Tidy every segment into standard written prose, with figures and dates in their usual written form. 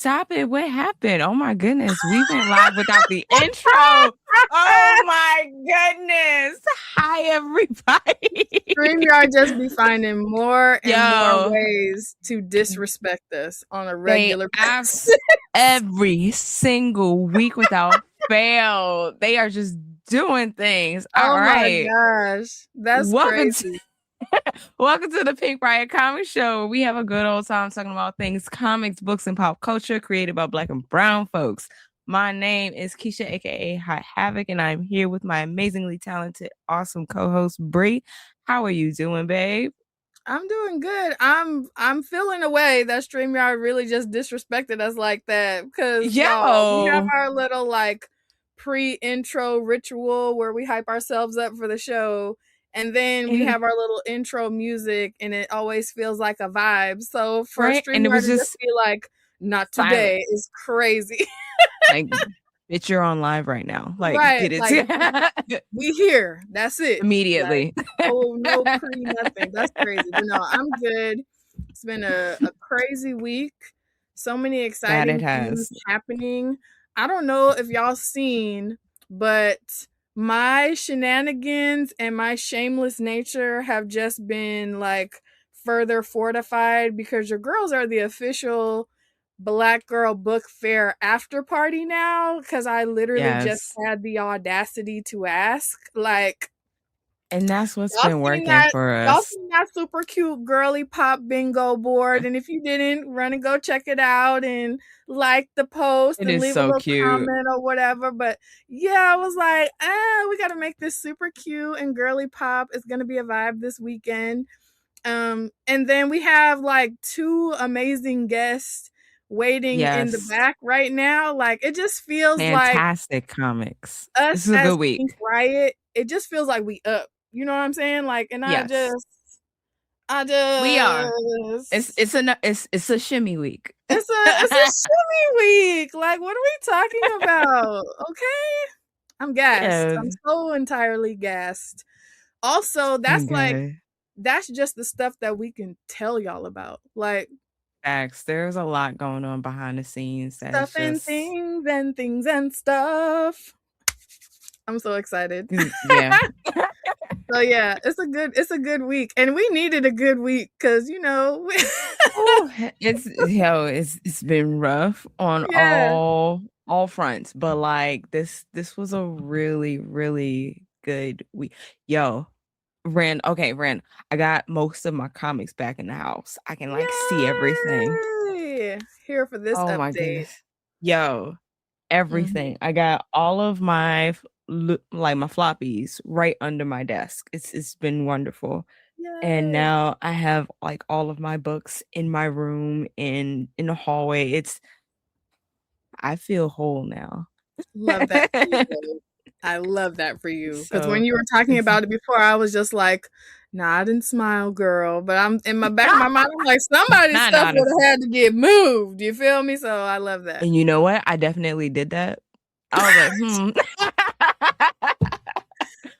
stop it. What happened? Oh my goodness. We went live without the intro. Oh my goodness. Hi, everybody. StreamYard just be finding more and more ways to disrespect us on a regular basis. Every single week without fail. They are just doing things. All right. My gosh. That's crazy. Welcome to the Pink Riot Comic Show. We have a good old time talking about things, comics, books, and pop culture created by Black and Brown folks. My name is Keisha, aka Hot Havoc, and I'm here with my amazingly talented, awesome co-host Bree. How are you doing, babe? I'm doing good. I'm feeling a way that StreamYard really just disrespected us like that because we have our little like pre-intro ritual where we hype ourselves up for the show. And then we have our little intro music, and it always feels like a vibe. So for StreamYard to just be like, not today is crazy. Like, bitch, you're on live right now. Like, get it. Like, we here. That's it. Immediately. Like, oh, no pre nothing. That's crazy. But no, I'm good. It's been a crazy week. So many exciting things happening. I don't know if y'all seen, but my shenanigans and my shameless nature have just been like further fortified because your girls are the official Black Girl Book Fair after party now, because I literally just had the audacity to ask, like, and that's what's been working for us. Y'all seen that super cute girly pop bingo board, and if you didn't, run and go check it out and like the post and leave a little comment or whatever. But yeah, I was like, we got to make this super cute and girly pop. It's gonna be a vibe this weekend. And then we have like 2 amazing guests waiting in the back right now. Like, it just feels fantastic comics. Us this is a good week. Pink Riot, it just feels like we up. You know what I'm saying? Like, and I just we are. It's a shimmy week. It's a shimmy week. Like, what are we talking about? Okay, I'm gassed. I'm so entirely gassed. Also, that's that's just the stuff that we can tell y'all about. Like, there's a lot going on behind the scenes. Stuff and things and stuff. I'm so excited. Yeah. So yeah, it's a good week, and we needed a good week because it's been rough on all fronts, but like this was a really, really good week. Ren, I got most of my comics back in the house. I can see everything. Here for this update. My goodness. Everything. Mm-hmm. I got all of my my floppies right under my desk. It's been wonderful. Yay. And now I have like all of my books in my room in the hallway. I feel whole now. Love that for you. I love that for you. Because when you were talking about it before, I was just like, nah, I didn't smile, girl. But I'm in my back of my mind, I'm like, somebody's stuff would have had to get moved. You feel me? So I love that. And you know what? I definitely did that. I was like,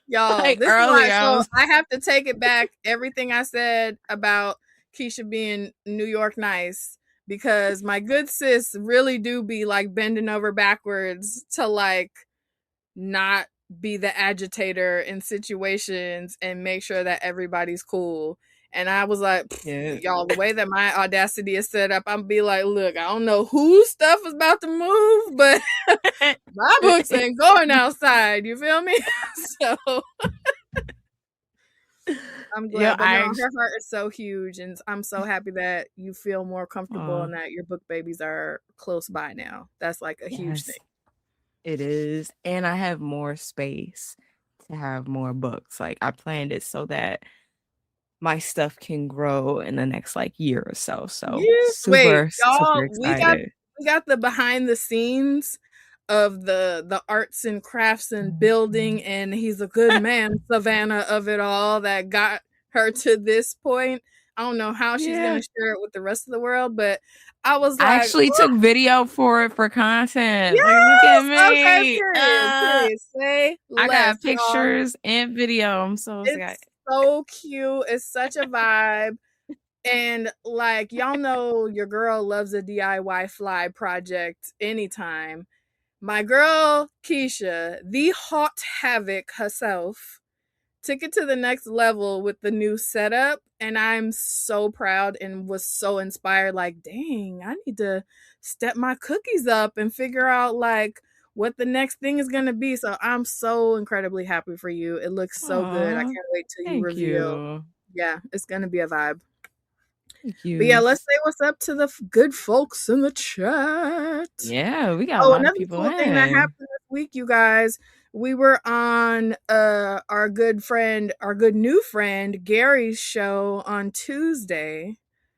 Y'all, this is why, so I have to take it back. Everything I said about Keisha being New York nice, because my good sis really do be like bending over backwards to like not be the agitator in situations and make sure that everybody's cool. And I was like, y'all, the way that my audacity is set up, I'm be like, look, I don't know whose stuff is about to move, but my books ain't going outside. You feel me? So I'm glad. Her heart is so huge, and I'm so happy that you feel more comfortable and that your book babies are close by now. That's like a huge thing. It is. And I have more space to have more books. Like, I planned it so that my stuff can grow in the next like year or so. So super excited. We got the behind the scenes of the arts and crafts and building, and he's a good man, Savannah, of it all that got her to this point. I don't know how she's gonna share it with the rest of the world, but I was like, I actually took video for it for content. Like, look at me. Okay, I got pictures and video. I'm so excited. So cute. It's such a vibe. And like, y'all know your girl loves a DIY fly project anytime. My girl Keisha, the hot havoc herself, took it to the next level with the new setup, and I'm so proud and was so inspired. Like, dang, I need to step my cookies up and figure out like what the next thing is going to be. So I'm so incredibly happy for you. It looks so good. I Aw, can't wait till you thank reveal. you. Yeah, it's going to be a vibe. Thank But yeah, you. let's say what's up to the good folks in the chat. Yeah, we got a Oh, lot of another people cool thing that in. happened this week, you guys. We were on our good new friend Gary's show on Tuesday.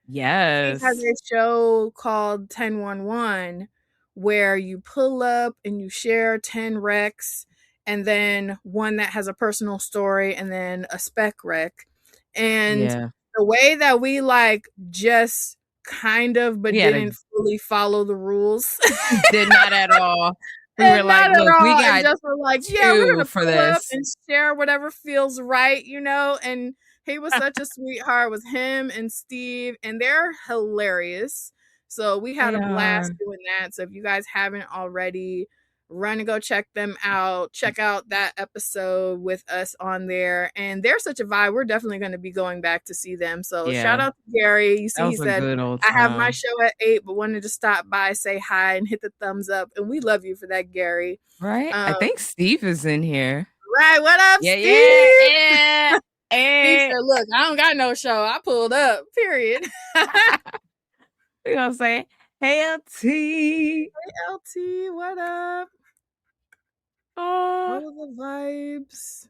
He has Yes. a show called 1011 where you pull up and you share 10 recs, and then one that has a personal story, and then a spec rec. And Yeah. the way that we like just kind of but We had a didn't fully follow the rules. did not at all. We were And like, not at look, we all. And got just were like, yeah, we're 2 gonna for pull up this. and share whatever feels right, you know. And he was such a sweetheart. It was him and Steve, and they're hilarious. So we had They a blast are. doing that. So if you guys haven't already, run and go check them out. Check out that episode with us on there. And they're such a vibe. We're definitely going to be going back to see them. So shout Yeah. out to Gary. You That see, he was a said, good old I have my time. show at 8, but wanted to stop by, say hi, and hit the thumbs up. And we love you for that, Gary. Right? I think Steve is in here. Right. What up, Yeah, Steve? yeah. Steve said, look, I don't got no show. I pulled up, period. We're gonna say, hey LT. Hey, LT, what up? Oh, All of the vibes.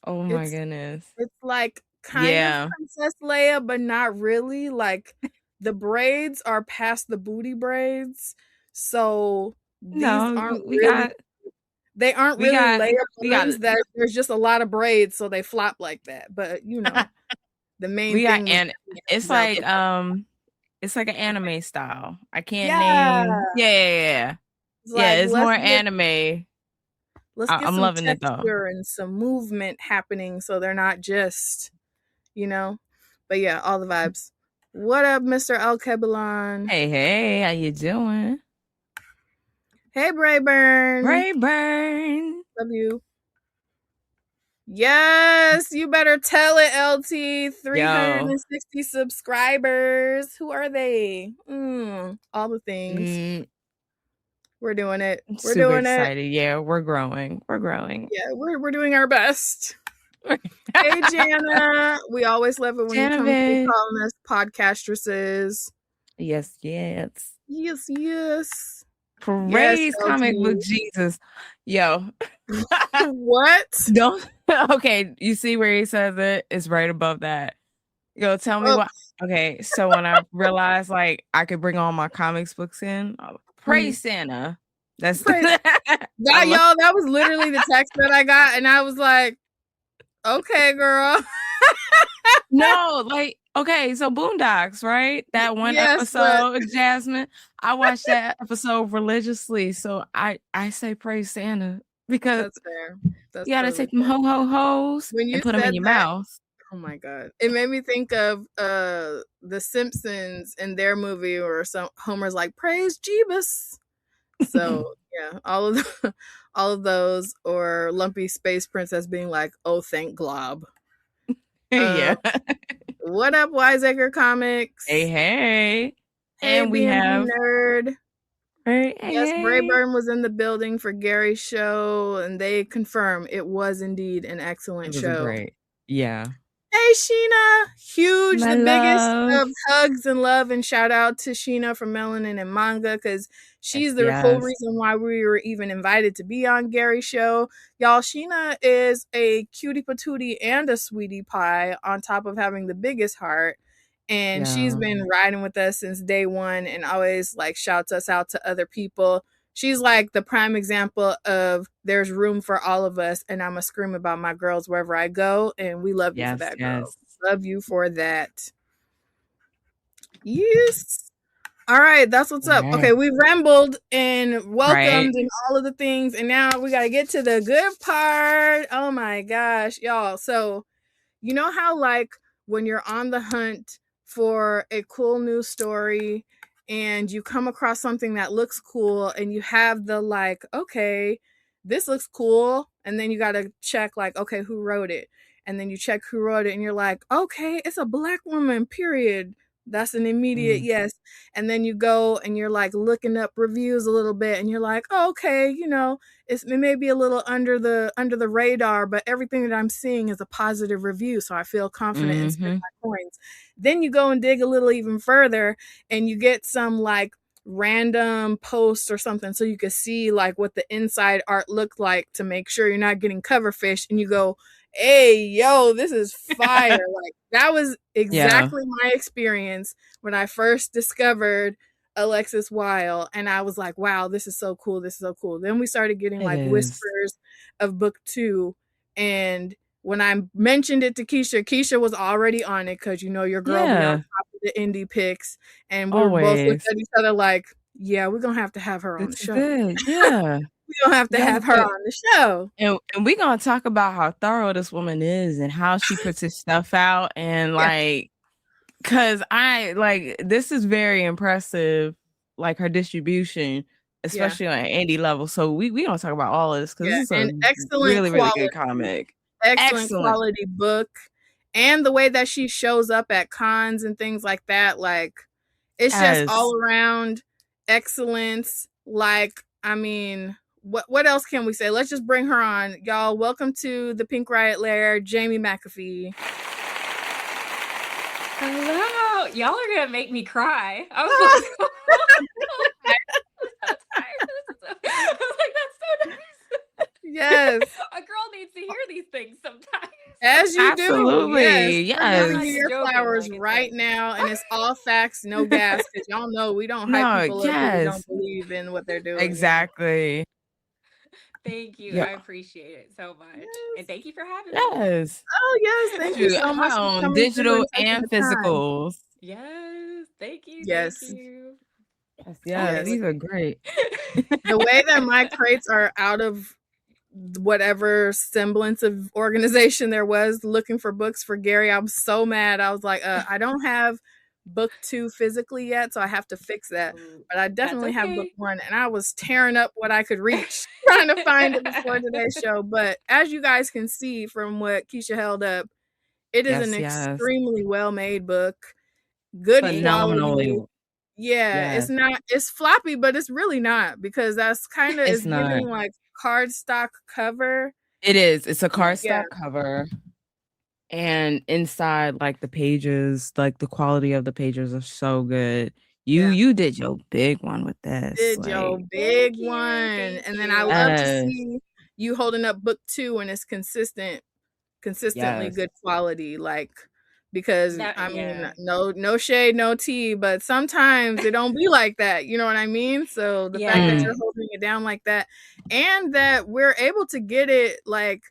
oh my goodness. It's like kind of Princess Leia, but not really. Like the braids are past the booty braids. So these aren't really Leia buns. That there's just a lot of braids, so they flop like that. But you know, the main thing it's like an anime style. I can't name. Yeah. It's more anime. Let's get I'm some loving it though. texture and some movement happening, so they're not just, you know. But yeah, all the vibes. What up, Mr. Al Kebalan? Hey, how you doing? Hey, Brayburn. Love you. Yes, you better tell it, LT. 360 subscribers. Who are they? All the things. We're doing it. We're super doing excited. it. Yeah, we're growing. Yeah, we're doing our best. Hey, Jana. We always love it when you come through calling us podcastresses. Yes. Praise comic book Jesus. Yo. What? Don't. Okay, you see where he says it? It's right above that. Yo, tell me what. Okay, so when I realized like I could bring all my comics books in, praise Santa. That's that, y'all. That was literally the text that I got, and I was like, "Okay, girl." No, like okay, so Boondocks, right? That one episode, Jasmine. I watched that episode religiously, so I say praise Santa because that's fair. That's you gotta take them ho-ho-hos and put them in your mouth. Oh my god! It made me think of the Simpsons in their movie, or some Homer's like praise Jeebus. So yeah, all of those, or Lumpy Space Princess being like, "Oh, thank Glob." Yeah. What up, Wiseacre Comics? Hey, and we have Nerd. Yes, Brayburn was in the building for Gary's show, and they confirm it was indeed an excellent show. Great. Yeah. Hey, Sheena. Huge. The biggest of hugs and love, and shout out to Sheena from Melanin and Manga, because she's the whole reason why we were even invited to be on Gary's show. Y'all, Sheena is a cutie patootie and a sweetie pie, on top of having the biggest heart. And she's been riding with us since day one, and always like shouts us out to other people. She's like the prime example of there's room for all of us, and I'm a scream about my girls wherever I go, and we love you for that, girl. Love you for that. Yes. All right, that's what's up. Okay, we rambled and welcomed and all of the things, and now we got to get to the good part. Oh my gosh, y'all. So, you know how like when you're on the hunt for a cool new story and you come across something that looks cool and you have the like, okay, this looks cool. And then you got to check like, okay, who wrote it? And then you check who wrote it and you're like, okay, it's a Black woman, period. That's an immediate yes. And then you go and you're like looking up reviews a little bit and you're like, oh, okay, you know, it may be a little under the radar, but everything that I'm seeing is a positive review. So I feel confident in spending my coins. Then you go and dig a little even further and you get some like random posts or something so you can see like what the inside art looked like to make sure you're not getting cover fish, and you go, hey, yo, this is fire. Like that was exactly my experience when I first discovered Alexis Wyle, and I was like, wow, this is so cool. This is so cool. Then we started getting like whispers of book 2, and when I mentioned it to Keisha was already on it because you know your girl be on top of the indie picks, and we were both looking at each other like, yeah, we're gonna have to have her on the show. Good. Yeah. We're gonna have to have her on the show. And we're gonna talk about how thorough this woman is and how she puts her stuff out, and like, cause I like, this is very impressive, like her distribution, especially on an indie level. So we gonna talk about all of this because this is an excellent really good comic. Excellent quality book, and the way that she shows up at cons and things like that, like it's just all around excellence. Like, I mean, what else can we say? Let's just bring her on, y'all. Welcome to the Pink Riot Lair, Jamie McAfee. Hello, y'all are gonna make me cry. I was like, I'm so tired. I was like, that's so nice. Yes. A girl needs to hear these things sometimes. As you Absolutely. do. Yes. Giving you your flowers right now, and it's all facts, no gas, because y'all know we don't hype people up if we don't believe in what they're doing. Exactly. Thank you. I appreciate it so much. Yes. And thank you for having me. Yes. Oh, yes. Thank you so much. On digital and physicals. Yes. Thank you. Yes. Thank you. Yes. These are great. The way that my crates are out of whatever semblance of organization there was looking for books for Gary, I was so mad. I was like, I don't have book 2 physically yet, so I have to fix that. But I definitely have book 1, and I was tearing up what I could reach trying to find it before today's show. But as you guys can see from what Keisha held up, it is an extremely well-made book. Good quality. Yeah, it's floppy, but it's really not, because that's kind of is giving like cardstock cover. It is. It's a cardstock cover. And inside, like the pages, like the quality of the pages are so good. You did your big one with this. Did your big one. And then I love to see you holding up book 2 and it's consistently good quality. Like, because I mean, no shade, no tea, but sometimes it don't be like that. You know what I mean? So the fact that you're holding it down like that, and that we're able to get it like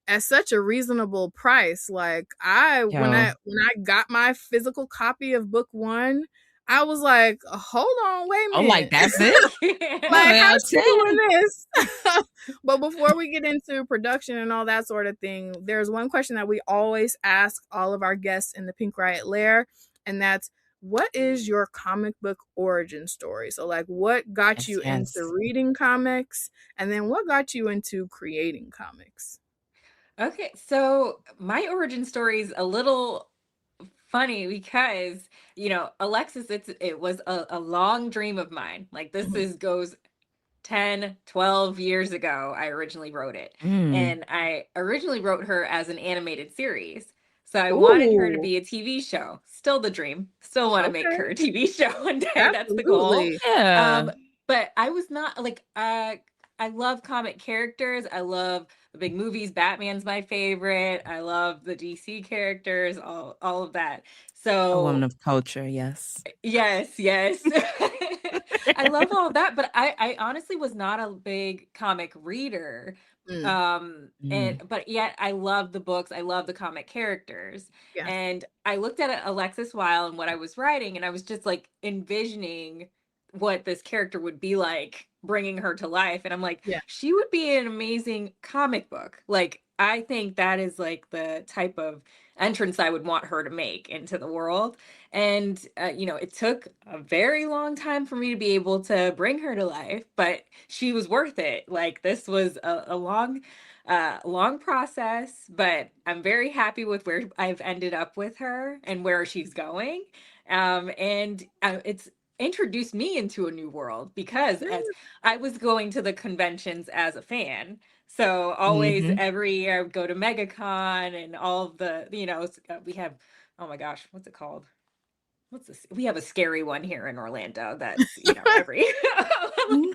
at such a reasonable price. Like when I got my physical copy of book 1, I was like, hold on, wait a minute. Oh, like that's it? Like, how's she doing this? But before we get into production and all that sort of thing, there's one question that we always ask all of our guests in the Pink Riot Lair, and that's, what is your comic book origin story? So like, what got you into reading comics, and then what got you into creating comics? Okay, so my origin story is a little funny because, you know, Alexis, it was a long dream of mine. Like this goes 10, 12 years ago. I originally wrote it, and I originally wrote her as an animated series. So I wanted her to be a TV show. Still the dream. Still want to make her a TV show one day. Absolutely. That's the goal. Yeah. But I was not like, I love comic characters. I love the big movies. Batman's my favorite. I love the DC characters, all of that. So a woman of culture, yes. Yes. I love all of that, but I honestly was not a big comic reader. But yet I love the books. I love the comic characters. Yeah. And I looked at Alexis Wyle and what I was writing, and I was just like envisioning what this character would be like, bringing her to life. And I'm like, she would be an amazing comic book. Like, I think that is like the type of entrance I would want her to make into the world. And, it took a very long time for me to be able to bring her to life, but she was worth it. Like, this was a long process, but I'm very happy with where I've ended up with her and where she's going. And it's introduced me into a new world because as I was going to the conventions as a fan. So always every year I would go to MegaCon and all of the, we have, oh my gosh, what's it called? What's this? We have a scary one here in Orlando that's, every,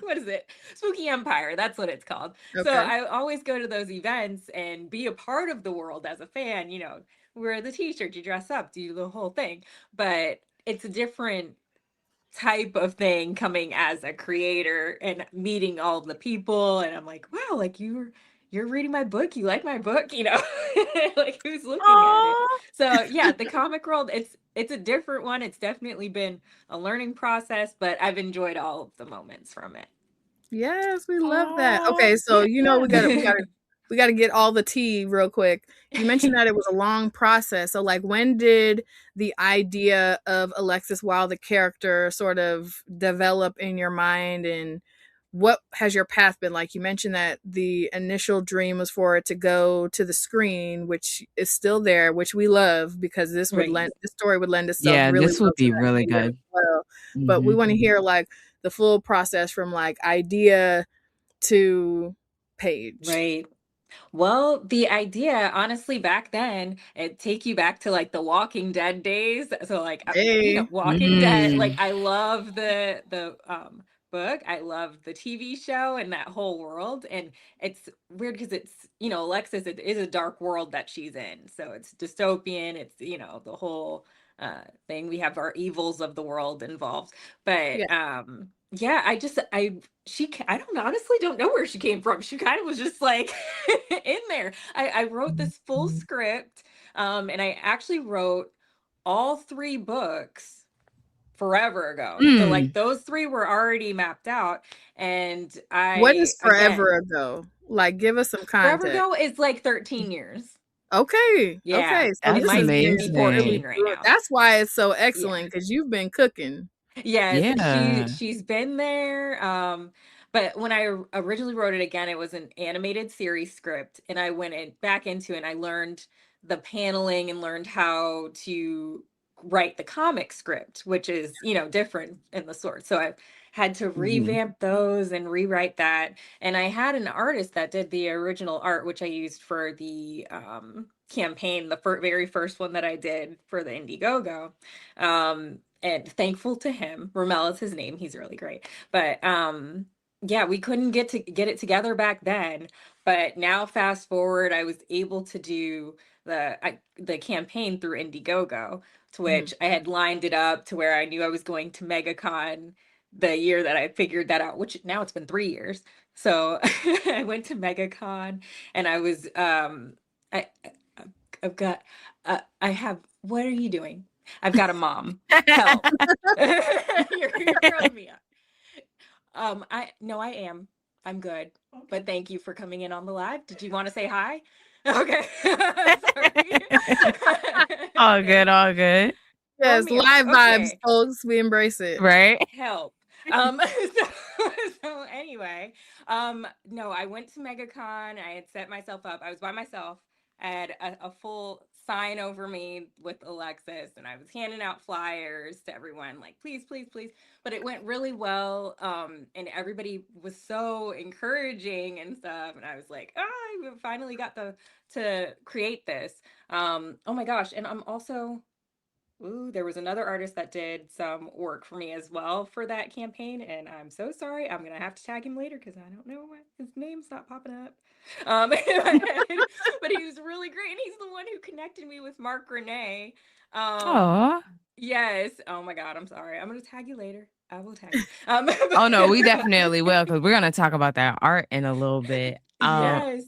what is it? Spooky Empire. That's what it's called. Okay. So I always go to those events and be a part of the world as a fan, wear the t-shirt, you dress up, do the whole thing. But it's a different type of thing coming as a creator and meeting all of the people. And I'm like, wow, like you're reading my book, you like my book, like who's looking at it. So yeah, the comic world, it's a different one. It's definitely been a learning process, but I've enjoyed all of the moments from it. Yes, we love that. Okay, so we gotta get all the tea real quick. You mentioned that it was a long process. So like when did the idea of Alexis Wyle, the character, sort of develop in your mind, and what has your path been like? You mentioned that the initial dream was for it to go to the screen, which is still there, which we love because this would this story would lend itself this would be really good. Well. But we want to hear like the full process from like idea to page. Right. Well, the idea, honestly, back then, it take you back to like the Walking Dead days. So like, Walking Dead, like I love the book. I love the TV show and that whole world. And it's weird because it's, Alexis, it is a dark world that she's in. So it's dystopian. It's, the whole thing. We have our evils of the world involved. But honestly don't know where she came from. She kind of was just like in there. I wrote this full script, and I actually wrote all 3 books forever ago. So like those 3 were already mapped out, and what is forever ago? Like, give us some context. Forever ago is like 13 years. Okay. Yeah. Okay. So it might be 14 right now. That's why it's so excellent, because you've been cooking. Yes, she's been there. But when I originally wrote it again, it was an animated series script, and I went back into it and I learned the paneling and learned how to write the comic script, which is, different in the sort. So I had to revamp those and rewrite that. And I had an artist that did the original art, which I used for the campaign, the very first one that I did for the Indiegogo. And thankful to him. Rommel is his name. He's really great. But we couldn't get it together back then. But now, fast forward, I was able to do the campaign through Indiegogo, to which I had lined it up to where I knew I was going to MegaCon the year that I figured that out, which now it's been 3 years. So I went to MegaCon, and I was I've got what are you doing? I've got a mom. Help. You're throwing me up. I am. I'm good. Okay. But thank you for coming in on the live. Did you want to say hi? Okay. Sorry. All good. Yes, live vibes, folks. We embrace it. Right. Help. So anyway, no, I went to MegaCon. I had set myself up. I was by myself. I had a full sign over me with Alexis, and I was handing out flyers to everyone, like, please, please, please. But it went really well, and everybody was so encouraging and stuff. And I was like, I finally got to create this. Oh my gosh! And I'm also. There was another artist that did some work for me as well for that campaign, and I'm so sorry. I'm gonna have to tag him later because I don't know what his name's not popping up. But he was really great, and he's the one who connected me with Mark Renee. Yes. Oh my God, I'm sorry. I'm gonna tag you later. I will tag you. Oh no, we definitely will, because we're gonna talk about that art in a little bit. Yes.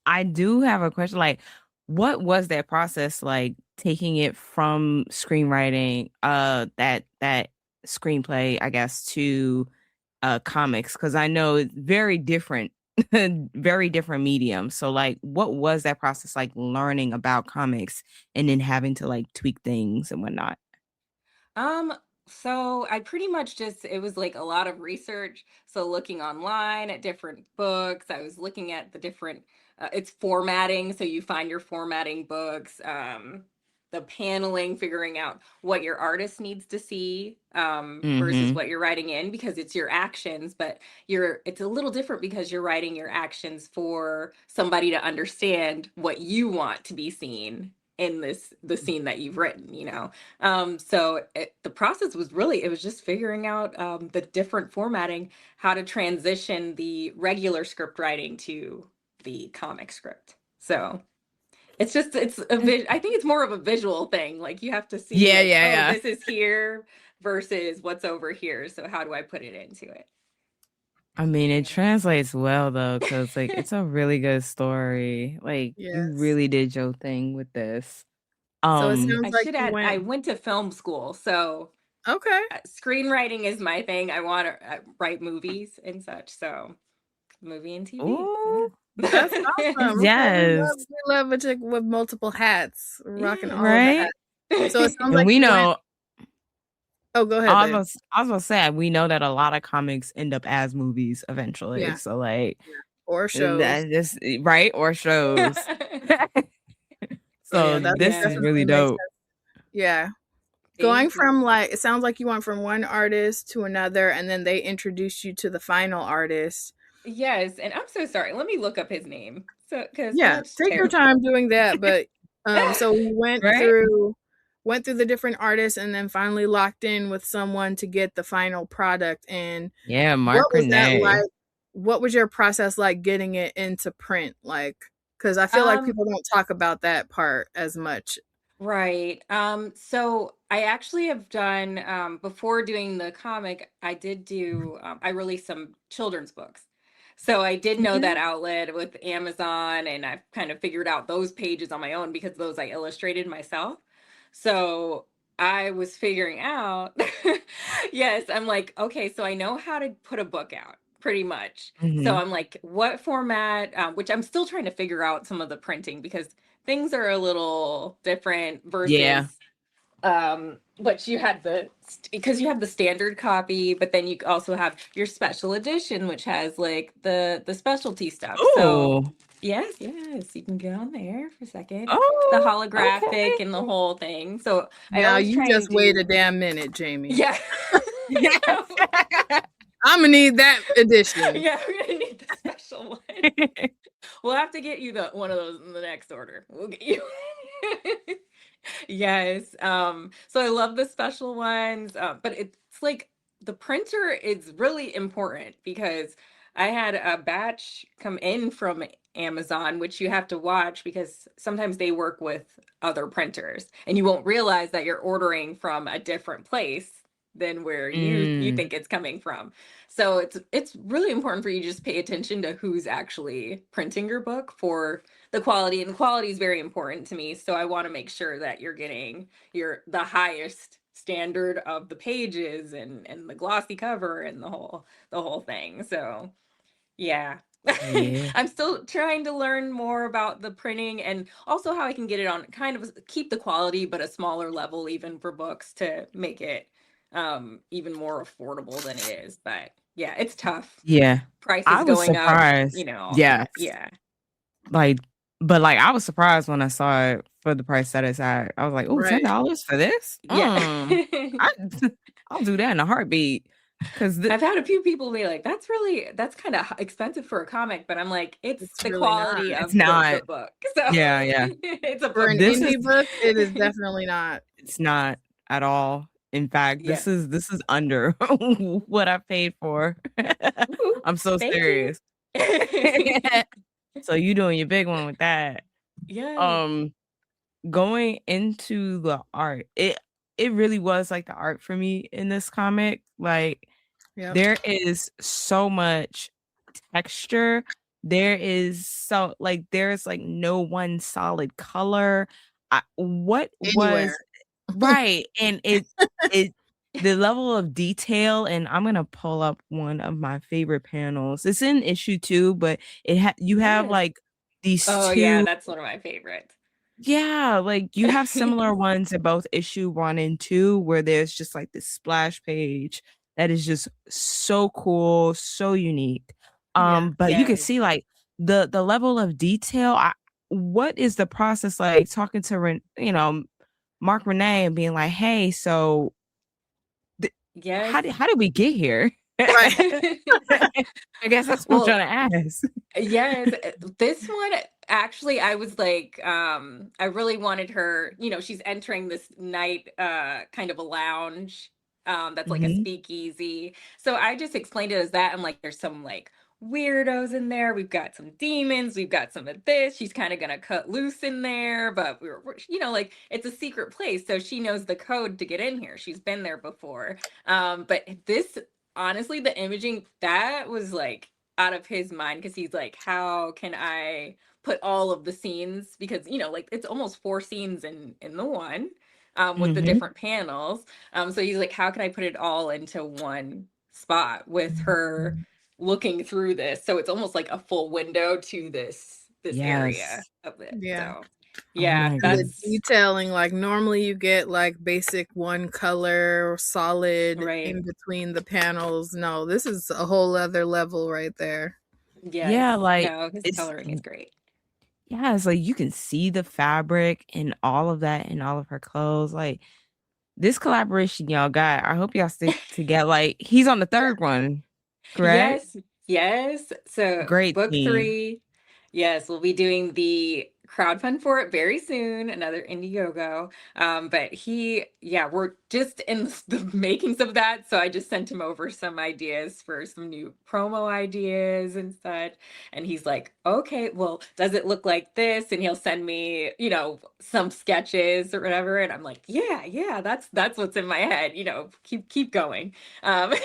I do have a question. Like, what was that process like, taking it from screenwriting, that screenplay, I guess, to comics? Because I know it's very different very different mediums. So like, what was that process like learning about comics and then having to like tweak things and whatnot? So I pretty much just, it was like a lot of research. So looking online at different books, I was looking at the different, it's formatting. So you find your formatting books, the paneling, figuring out what your artist needs to see, versus what you're writing in, because it's your actions, but it's a little different because you're writing your actions for somebody to understand what you want to be seen in the scene that you've written, you know. So the process was really, it was just figuring out the different formatting, how to transition the regular script writing to the comic script. So it's just, I think it's more of a visual thing. Like you have to see, oh, this is here versus what's over here. So how do I put it into it? I mean, it translates well though, because like it's a really good story. Like you really did your thing with this. So it sounds like I went to film school, so okay. Screenwriting is my thing. I want to write movies and such, so movie and TV. Ooh, that's awesome. Yes, we love a chick with multiple hats, rocking all right? of that. So it sounds like we know. Oh, go ahead. I was gonna say we know that a lot of comics end up as movies eventually. Yeah. So like, or shows, right? Or shows. So this is really dope. Yeah. Going from like, it sounds like you went from one artist to another and then they introduced you to the final artist. Yes, and I'm so sorry. Let me look up his name. So because take your time doing that. But so we went through the different artists and then finally locked in with someone to get the final product. And Mark what was that like? What was your process like getting it into print? Like, because I feel like people don't talk about that part as much. Right. So I actually have done, before doing the comic, I did do, I released some children's books. So I did know that outlet with Amazon, and I've kind of figured out those pages on my own because those I illustrated myself. So I was figuring out, yes, I'm like, okay, so I know how to put a book out pretty much. So I'm like, what format, which I'm still trying to figure out some of the printing because things are a little different versus but you had because you have the standard copy, but then you also have your special edition, which has like the specialty stuff. Ooh. So yes, you can get on there for a second. The holographic and the whole thing. So now you just wait a damn minute, Jamie. Yeah. I'm gonna need that edition. Yeah, we're gonna need the special one. We'll have to get you one of those in the next order. We'll get you. Yes. So I love the special ones, but it's like the printer is really important because I had a batch come in from Amazon, which you have to watch because sometimes they work with other printers and you won't realize that you're ordering from a different place than where you think it's coming from. So it's really important for you to just pay attention to who's actually printing your book for the quality, and the quality is very important to me. So I want to make sure that you're getting the highest standard of the pages and the glossy cover and the whole thing. So yeah. I'm still trying to learn more about the printing and also how I can get it on, kind of keep the quality but a smaller level even for books to make it even more affordable than it is. But yeah, it's tough. Prices going surprised. up, you know. Yeah. Like, but like I was surprised when I saw it for the price that it's at. I was like, oh, $10 for this? Yeah. I'll do that in a heartbeat. Because I've had a few people be like, that's kind of expensive for a comic, but I'm like, it's the really quality of the book. So yeah. It's for an indie book, it is definitely not. It's not at all. In fact, this is under what I paid for. I'm so serious. So you doing your big one with that. Yeah. Going into the art, it really was like the art for me in this comic. Like there is so much texture. There's like no one solid color. Was right, and it the level of detail, and I'm gonna pull up one of my favorite panels. It's in issue 2, but you have Yes. like these Oh yeah, two. that's one of my favorites. Yeah, like you have similar ones in both issue 1 and 2 where there's just like this splash page that is just so cool, so unique. Yeah. But you can Yes. see like the level of detail. What is the process like talking to Mark Renee and being like, "Hey, so Yes. how did we get here?" Right. I guess that's what I'm Well, trying to ask. yes, this one actually I was like I really wanted her, she's entering this night kind of a lounge that's like a Mhm. speakeasy. So I just explained it as that. I'm like there's some like weirdos in there. We've got some demons, we've got some of this. She's kind of going to cut loose in there, but like it's a secret place, so she knows the code to get in here. She's been there before. But this honestly the imaging that was like out of his mind because he's like, how can I put all of the scenes, because like it's almost 4 scenes in the one with the Mhm. different panels. So he's like, how can I put it all into one spot with her looking through this, so it's almost like a full window to this area Yes. of it. Yeah. So Oh yeah, my And the that's goodness. detailing, like normally you get like basic one color solid right. in between the panels. No, this is a whole other level right there. Yes, Yeah, like no, his it's coloring is great. yeah, it's like you can see the fabric and all of that in all of her clothes. Like this collaboration y'all got, I hope y'all stick together. Like he's on the third one, correct? Yes, yes. So Great book team. 3, yes, we'll be doing the crowdfund for it very soon, another Indiegogo. But yeah, we're just in the makings of that. So I just sent him over some ideas for some new promo ideas and such. And he's like, okay, well, does it look like this? And he'll send me, some sketches or whatever. And I'm like, yeah, that's what's in my head, keep going. And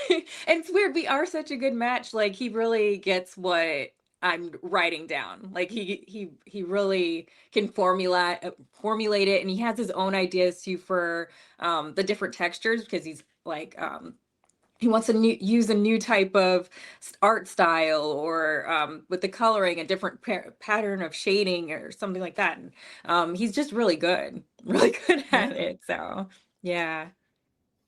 it's weird. We are such a good match. Like he really gets what I'm writing down. Like he really can formulate it, and he has his own ideas too for the different textures, because he's like he wants to use a new type of art style, or with the coloring a different pattern of shading or something like that. And he's just really good, really good Yeah. at it. So yeah,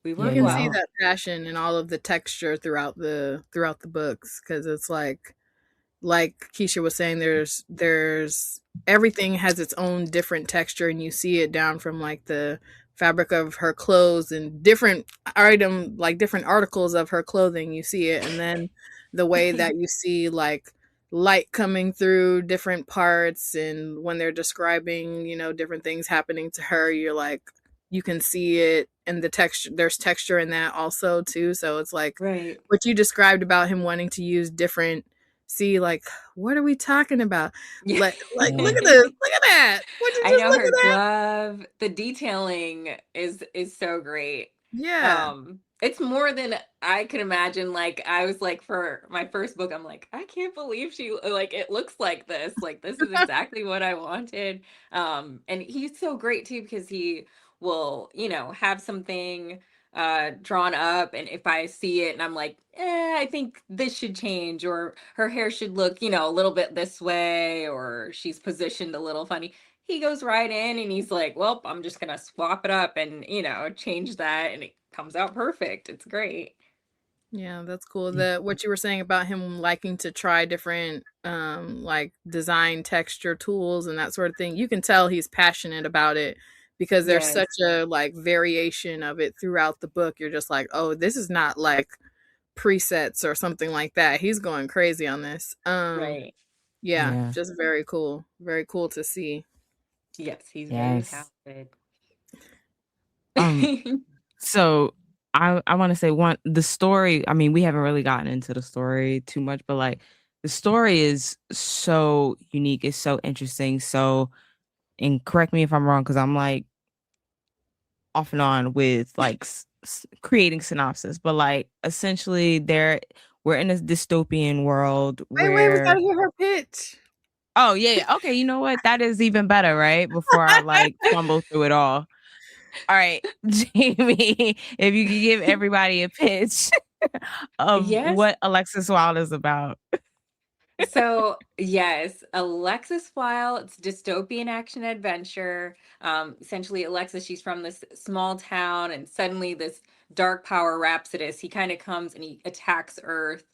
we You Yeah, work can see no. well. that passion and all of the texture throughout the books, because it's like Keisha was saying, there's everything has its own different texture, and you see it down from like the fabric of her clothes and different different articles of her clothing. You see it, and then the way that you see like light coming through different parts, and when they're describing, different things happening to her, you're like, you can see it, and the texture, there's texture in that also too. So it's like Right. what you described about him wanting to use different. See, like, what are we talking about? Yeah. Like, look Yeah. at this, look at that. Would you I just know look her at that? glove, the detailing is so great. Yeah. It's more than I could imagine. Like I was like, for my first book, I'm like, I can't believe she like it looks like this. Like this is exactly what I wanted. And he's so great too, because he will, have something drawn up, and if I see it and I'm like, I think this should change, or her hair should look, a little bit this way, or she's positioned a little funny, he goes right in and he's like, well, I'm just gonna swap it up and change that, and it comes out perfect. It's great. Yeah, that's cool. The what you were saying about him liking to try different like design texture tools and that sort of thing. You can tell he's passionate about it, because there's Yes. such a like variation of it throughout the book. You're just like, "Oh, this is not like presets or something like that." He's going crazy on this. Right. Yeah, Yeah. just very cool. Very cool to see. Yes, he's very Yes. talented. Um, so I want to say the story, I mean, we haven't really gotten into the story too much, but like the story is so unique, it's so interesting. So, and correct me if I'm wrong, because I'm like off and on with like creating synopsis, but like essentially we're in a dystopian world Wait, we where gotta hear her pitch. oh yeah, okay, you know what? That is even better, right? Before I like fumble through it all. All right, Jamie, if you could give everybody a pitch of Yes. what Alexis Wyle is about. So yes, Alexis Wyle, it's dystopian action adventure. Essentially, Alexis, she's from this small town, and suddenly this dark power Rhapsodus, he kind of comes and he attacks Earth.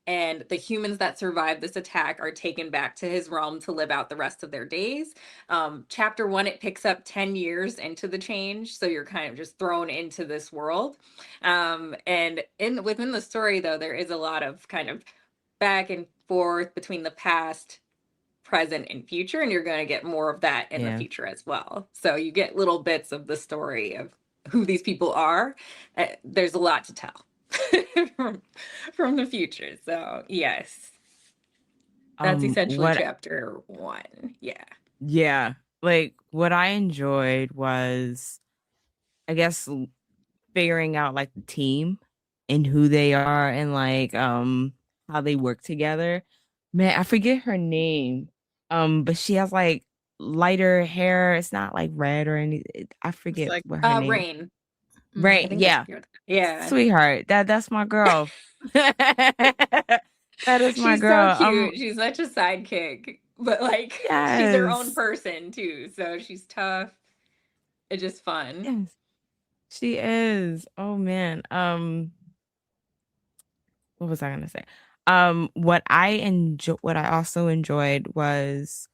And the humans that survive this attack are taken back to his realm to live out the rest of their days. Chapter one, it picks up 10 years into the change. So you're kind of just thrown into this world. And within the story, though, there is a lot of kind of back and forth between the past, present, and future, and you're going to get more of that in the future as well. So you get little bits of the story of who these people are. There's a lot to tell from the future. So yes, that's essentially chapter one. Yeah, like what I enjoyed was, I guess, figuring out like the team and who they are and like how they work together. Man, I forget her name. But she has like lighter hair. It's not like red or anything. I forget like, what her name. Rain. Rain, yeah. Yeah. Sweetheart. That's my girl. That is my She's girl. so cute. She's such a sidekick, but like she's her own person too. So she's tough. It's just fun. Yes. She is. Oh man. What was I gonna say? What I also enjoyed was,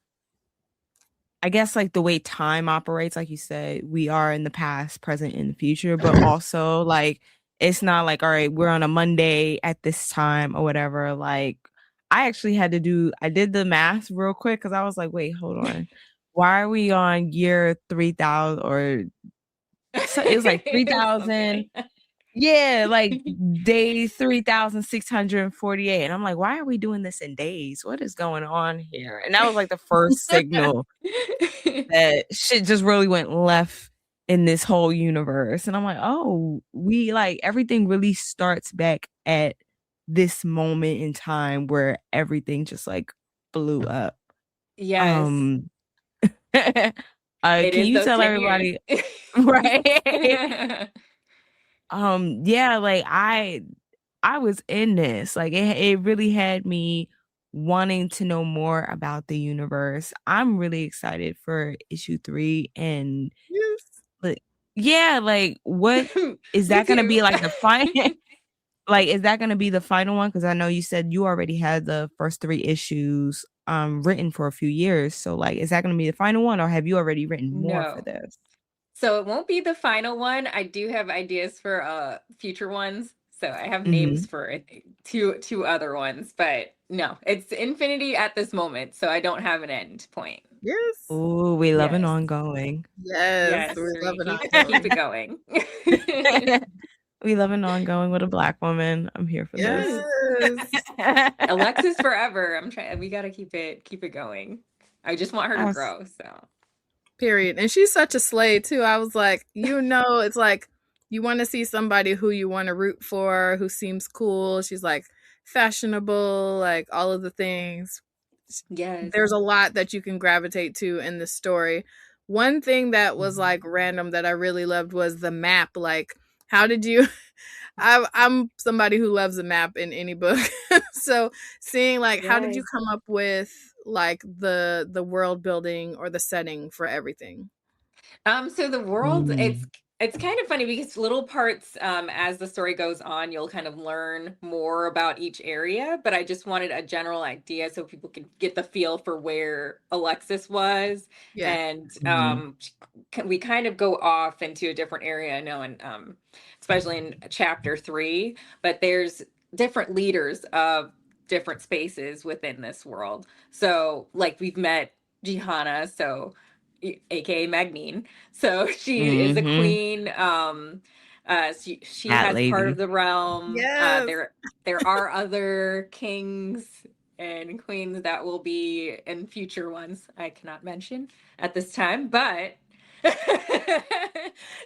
I guess, like the way time operates. Like you said, we are in the past, present, and the future, but also like it's not like, all right, we're on a Monday at this time or whatever. Like I did the math real quick because I was like, wait, hold on. Why are we on year 3000 or so it was like 3000? Yeah, like day 3648. And I'm like, why are we doing this in days? What is going on here? And that was like the first signal that shit just really went left in this whole universe. And I'm like, oh, we like everything really starts back at this moment in time where everything just like blew up. Yes. Can you tell everybody? Right. Yeah, like I was in this. Like it really had me wanting to know more about the universe. I'm really excited for issue 3 and like yeah, like what is that going to be like the final like is that going to be the final one, cuz I know you said you already had the first 3 issues written for a few years. So like is that going to be the final one, or have you already written more for this? So it won't be the final one. I do have ideas for future ones. So I have names for two other ones, but no, it's infinity at this moment. So I don't have an end point. Yes. Oh, we love an ongoing. Yes, we love keep it going. We love an ongoing with a Black woman. I'm here for this. Alexis forever. I'm trying. We got to keep it going. I just want her to grow. So. Period. And she's such a slay too. I was like, it's like you want to see somebody who you want to root for, who seems cool. She's like fashionable, like all of the things. Yes. There's a lot that you can gravitate to in this story. One thing that was like random that I really loved was the map. Like, how did you I'm somebody who loves a map in any book. So seeing like how did you come up with like the world building or the setting for everything? So the world, it's kind of funny because little parts, as the story goes on, you'll kind of learn more about each area, but I just wanted a general idea so people could get the feel for where Alexis was. And we kind of go off into a different area, I know, and especially in chapter 3, but there's different leaders of different spaces within this world. So like we've met Jihanna, so aka Magnine. So she is a queen. She has lady. part of the realm. Yes. There are other kings and queens that will be in future ones I cannot mention at this time, but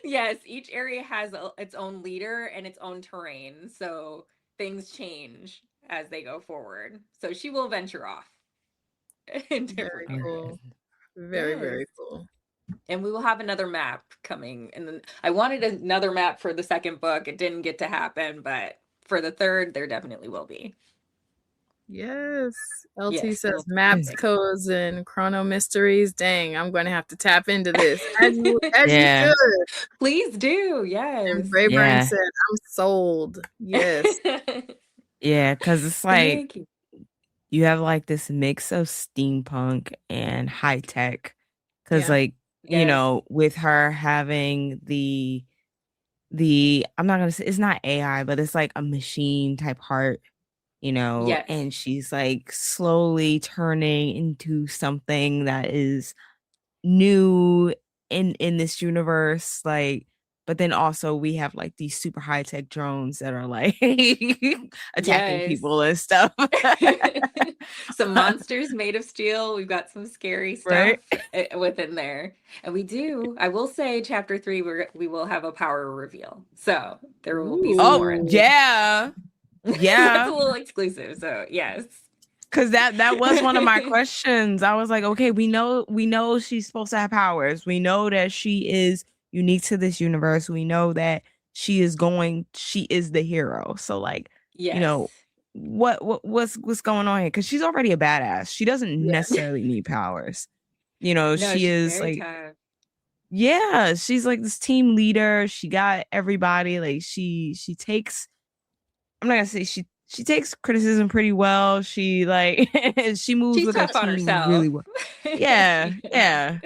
yes, each area has its own leader and its own terrain. So things change as they go forward. So she will venture off in different areas. Very, very cool. And we will have another map coming. And then I wanted another map for the second book. It didn't get to happen, but for the third, there definitely will be. Yes. LT Yes, says maps, codes, and chrono mysteries. Dang, I'm going to have to tap into this. As you should. Please do. Yes. And Brayburn said, I'm sold. Yes. Yeah, because it's like you have like this mix of steampunk and high tech. Because like, you know, with her having the I'm not gonna say it's not AI, but it's like a machine type heart, you know, and she's like slowly turning into something that is new in this universe, like, but then also we have like these super high tech drones that are like attacking people and stuff. Some monsters made of steel. We've got some scary stuff within there. And I will say chapter 3, we will have a power reveal. So there will be some more. Yeah. That's a little exclusive. So yes. Cause that was one of my questions. I was like, okay, we know she's supposed to have powers. We know that she is unique to this universe. We know that she is the hero. So like, you know, what's going on here? Because she's already a badass. She doesn't necessarily need powers. You know, she is like tough. Yeah, she's like this team leader. She got everybody. Like she takes, I'm not gonna say she takes criticism pretty well. She like she moves with her team really well. Yeah.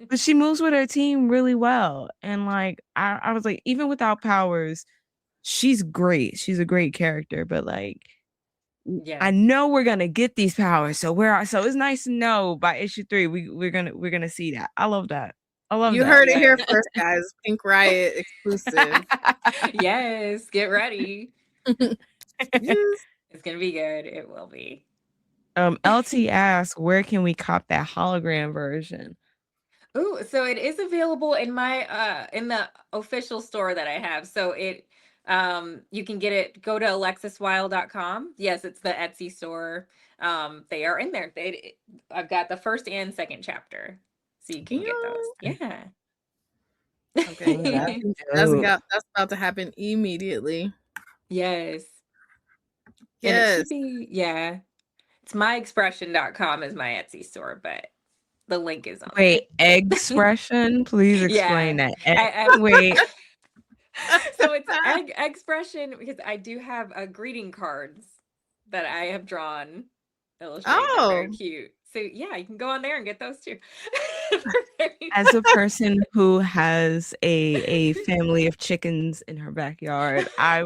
But she moves with her team really well. And like I was like, even without powers, she's great. She's a great character. But like I know we're gonna get these powers. So it's nice to know by issue 3 we're gonna see that. I love that. I love you that. heard it here first, guys. Pink Riot exclusive. Yes, get ready. It's gonna be good. It will be. LT asks, where can we cop that hologram version? Oh, so it is available in my in the official store that I have. So it you can get it, go to alexiswyle.com. Yes, it's the Etsy store. They are in there. I've got the first and second chapter. So you can get those. Yeah. Okay. That's about to happen immediately. Yes. And it should be, it's myexpression.com is my Etsy store, but the link is on. Wait, expression? Please explain that. Wait. So it's expression because I do have greeting cards that I have drawn, illustrated. They're very cute. So yeah, you can go on there and get those too. As a person who has a family of chickens in her backyard, I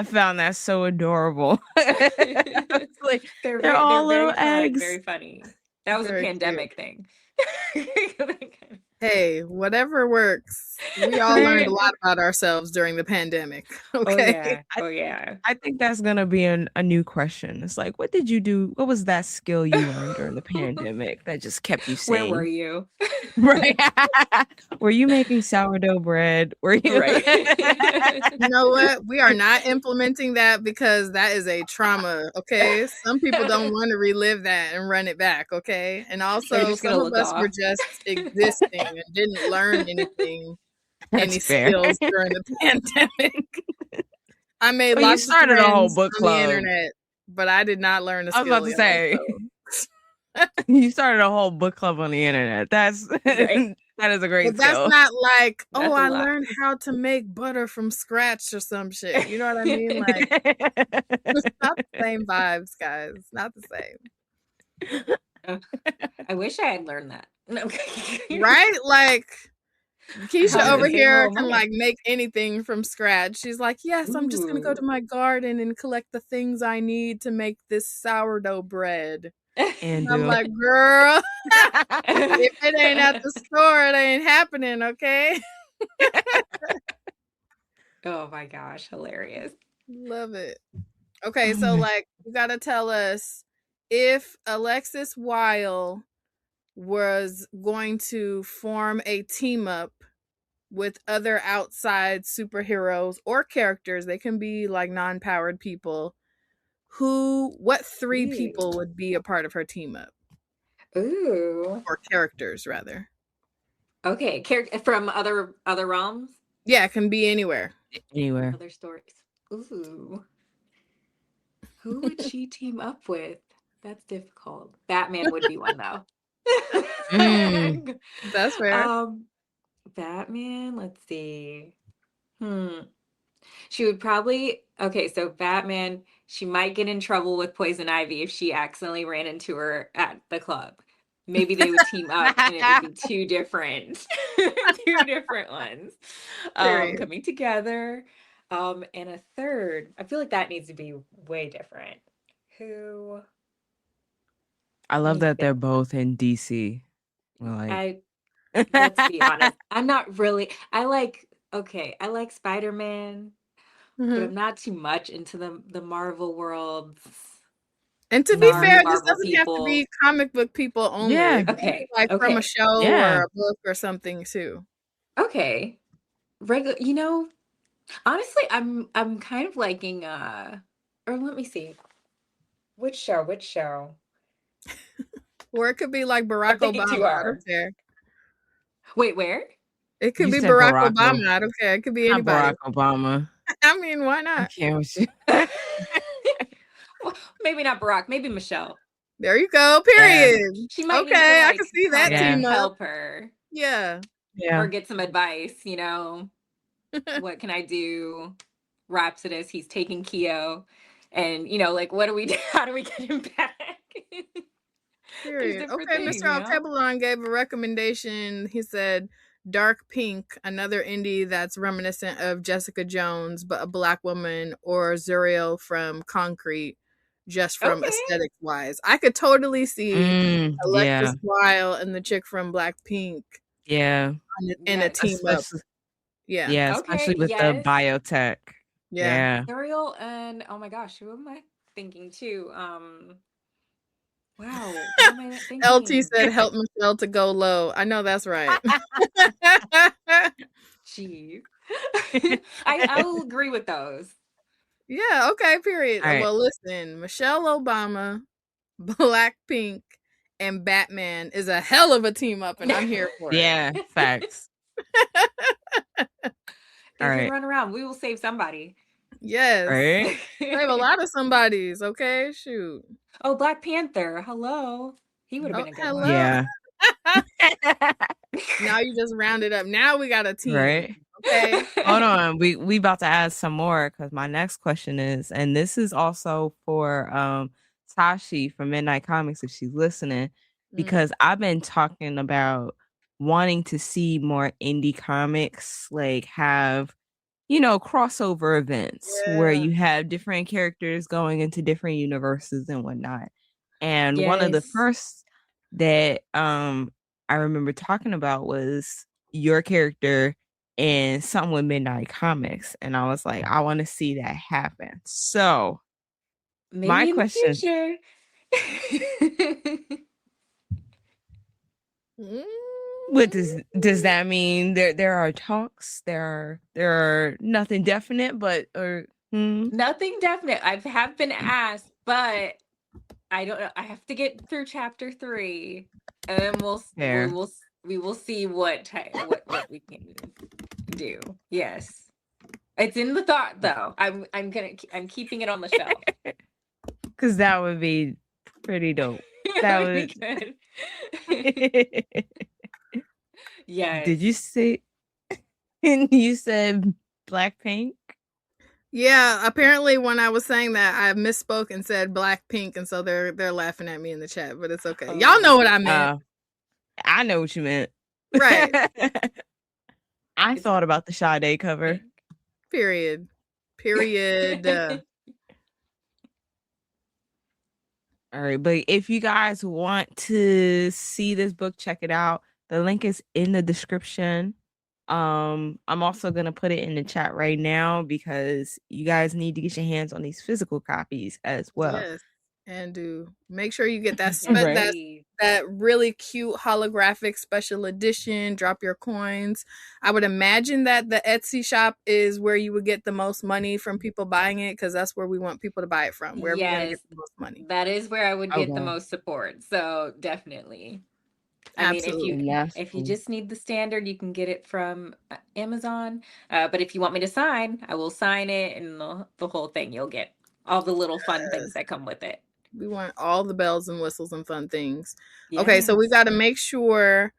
found that so adorable. Like, they're all little eggs. Very funny. That was a pandemic thing. Hey, whatever works. We all learned a lot about ourselves during the pandemic. Okay. Oh yeah. I think that's gonna be a new question. It's like, what did you do? What was that skill you learned during the pandemic that just kept you sane? Where were you? Right. Were you making sourdough bread? Were you? Right. You know what? We are not implementing that because that is a trauma. Okay. Some people don't want to relive that and run it back. Okay. And also some of us were just existing and didn't learn anything, skills during the pandemic. I made lots of friends a whole book club on the internet, but I did not learn a skill. I was about to say. You started a whole book club on the internet. That's right. That is a great skill. That's not like, I learned how to make butter from scratch or some shit. You know what I mean? Like, it's not the same vibes, guys. Not the same. I wish I had learned that. No. Right? Like, Keisha over here can like make anything from scratch. She's like, yes, I'm just gonna go to my garden and collect the things I need to make this sourdough bread. And I'm like, girl, if it ain't at the store, it ain't happening, okay? Oh my gosh, hilarious. Love it. Okay, so like, you gotta tell us if Alexis Wyle was going to form a team up with other outside superheroes or characters, they can be like non-powered people. What 3 people would be a part of her team up? Ooh. Or characters, rather. Okay, character from other realms. Yeah, it can be anywhere. Anywhere. Other stories. Ooh, who would she team up with? That's difficult. Batman would be one though. That's fair. Batman. Let's see. She would probably, okay, so Batman, she might get in trouble with Poison Ivy if she accidentally ran into her at the club. Maybe they would team up and it would be two different ones coming together. And a third, I feel like that needs to be way different. Who? I love that they're both in DC. Like, let's be honest. I'm not really, I like Spider-Man, but I'm not too much into the Marvel worlds. And to be fair, this doesn't have to be comic book people only. Yeah. Okay. Like from a show or a book or something too. Okay. Regular, honestly, I'm kind of liking or let me see. Which show? Or it could be like Barack Obama. I don't care. Wait, where? It could be Barack Obama. I don't care. It could be anybody. Barack Obama. I mean, why not? I can't with you. Well, maybe not Barack. Maybe Michelle. There you go. Period. Yeah. She might I can see that team up. help her. Yeah. Or get some advice. What can I do? Rhapsodist. He's taking Keo, and what do we do? How do we get him back? Period. Okay, Mr. Alkebalon gave a recommendation. He said Dark Pink, another indie that's reminiscent of Jessica Jones, but a Black woman, or Zuriel from Concrete, just from aesthetics wise. I could totally see Alexis Wyle and the chick from Blackpink. Yeah. In a team up. Yeah. Yeah, especially with the biotech. Yeah. Zuriel and oh my gosh, who am I thinking too? Wow. LT said, help Michelle to go low. I know that's right. Jeez. I'll agree with those. Yeah, okay, period. Right. Well, listen, Michelle Obama, Blackpink, and Batman is a hell of a team up, and I'm here for it. Yeah, facts. All right. Run around. We will save somebody. Yes. Right? Save a lot of somebodies, okay? Shoot. Oh, Black Panther. Hello. He would have been a good one. Yeah. Now you just round it up. Now we got a team. Right. Okay. Hold on. We about to add some more because my next question is, and this is also for Tashi from Midnight Comics if she's listening, because I've been talking about wanting to see more indie comics like have crossover events where you have different characters going into different universes and whatnot. And one of the first that I remember talking about was your character in something with Midnight Comics, and I was like, I want to see that happen. So maybe my question what does that mean? There are talks. There are nothing definite, but nothing definite. I have been asked, but I don't know. I have to get through chapter 3, and then we will see what we can do. Yes, it's in the thought though. I'm keeping it on the shelf because that would be pretty dope. That would be good. Yeah. Did you say? You said Blackpink? Yeah. Apparently, when I was saying that, I misspoke and said Blackpink, and so they're laughing at me in the chat. But it's okay. Y'all know what I meant. I know what you meant. Right. I thought about the Sade cover. Period. All right, but if you guys want to see this book, check it out. The link is in the description. I'm also going to put it in the chat right now because you guys need to get your hands on these physical copies as well. Yes, and do make sure you get that that really cute holographic special edition. Drop your coins. I would imagine that the Etsy shop is where you would get the most money from people buying it because that's where we want people to buy it from. Where we're going to get the most money. That is where I would get the most support. So definitely. I mean, Absolutely. if you just need the standard, you can get it from Amazon. But if you want me to sign, I will sign it, and the whole thing. You'll get all the little fun things that come with it. We want all the bells and whistles and fun things. Yes. Okay, so we got to make sure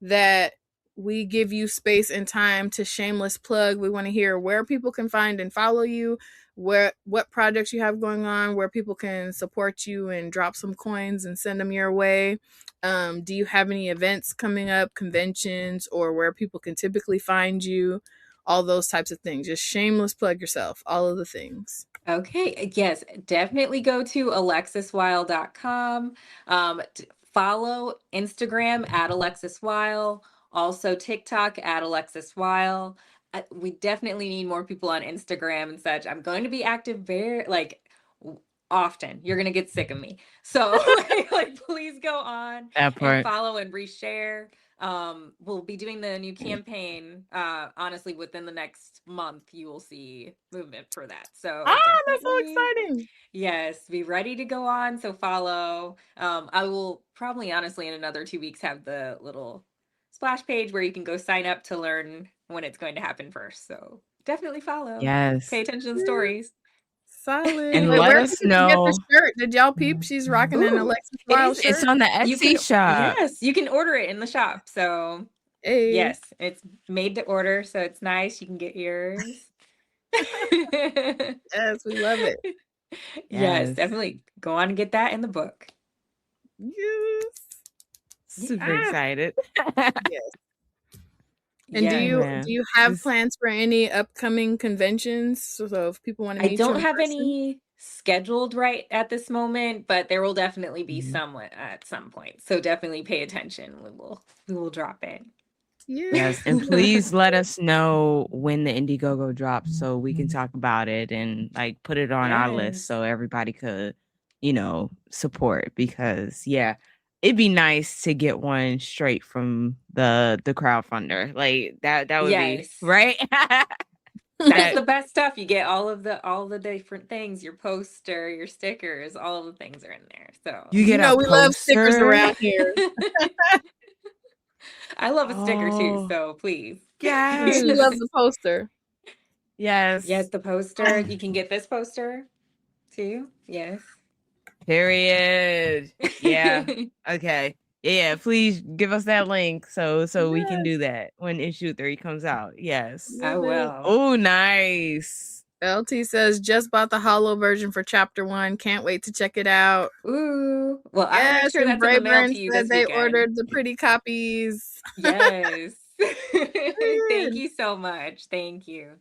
that we give you space and time to shameless plug. We want to hear where people can find and follow you, what projects you have going on, where people can support you and drop some coins and send them your way. Do you have any events coming up, conventions, or where people can typically find you? All those types of things. Just shameless plug yourself. All of the things. Okay. Yes, definitely go to alexiswyle.com. Follow Instagram at Alexis Wyle. Also TikTok at Alexis Wyle. We definitely need more people on Instagram and such. I'm going to be active very often. You're gonna get sick of me. So please go on and follow and reshare. We'll be doing the new campaign. Honestly, within the next month, you will see movement for that. So that's so exciting. Yes, be ready to go on. So follow. I will probably honestly in another 2 weeks have the little splash page where you can go sign up to learn when it's going to happen first. So definitely follow. Yes. Pay attention to the stories. Solid. And let us know. Get the shirt? Did y'all peep? She's rocking an Alexis Wyle shirt. It's on the Etsy shop. Yes, you can order it in the shop. So yes, it's made to order, so it's nice. You can get yours. Yes, we love it. Yes, definitely go on and get that in the book. Yes. Super excited. Yes. And do you have plans for any upcoming conventions? So if people want to meet you, I don't have any scheduled right at this moment, but there will definitely be some at some point. So definitely pay attention. We will drop in. Yes, and please let us know when the Indiegogo drops so we can talk about it and put it on our list so everybody could, support, because it'd be nice to get one straight from the crowdfunder. That would be right. That's the best stuff. You get all the different things, your poster, your stickers, all of the things are in there. So we love stickers around here. I love a sticker too, so please. Yes. She loves the poster. Yes. Yes, the poster. You can get this poster too. Yes. Period. Yeah. Okay. Yeah, please give us that link so we can do that when issue 3 comes out. Yes. I will. Oh, nice. LT says just bought the holo version for chapter 1. Can't wait to check it out. Ooh. Well, I'm sure that's in the mail to you this they weekend. ordered the pretty copies. Yes. Thank you so much. Thank you.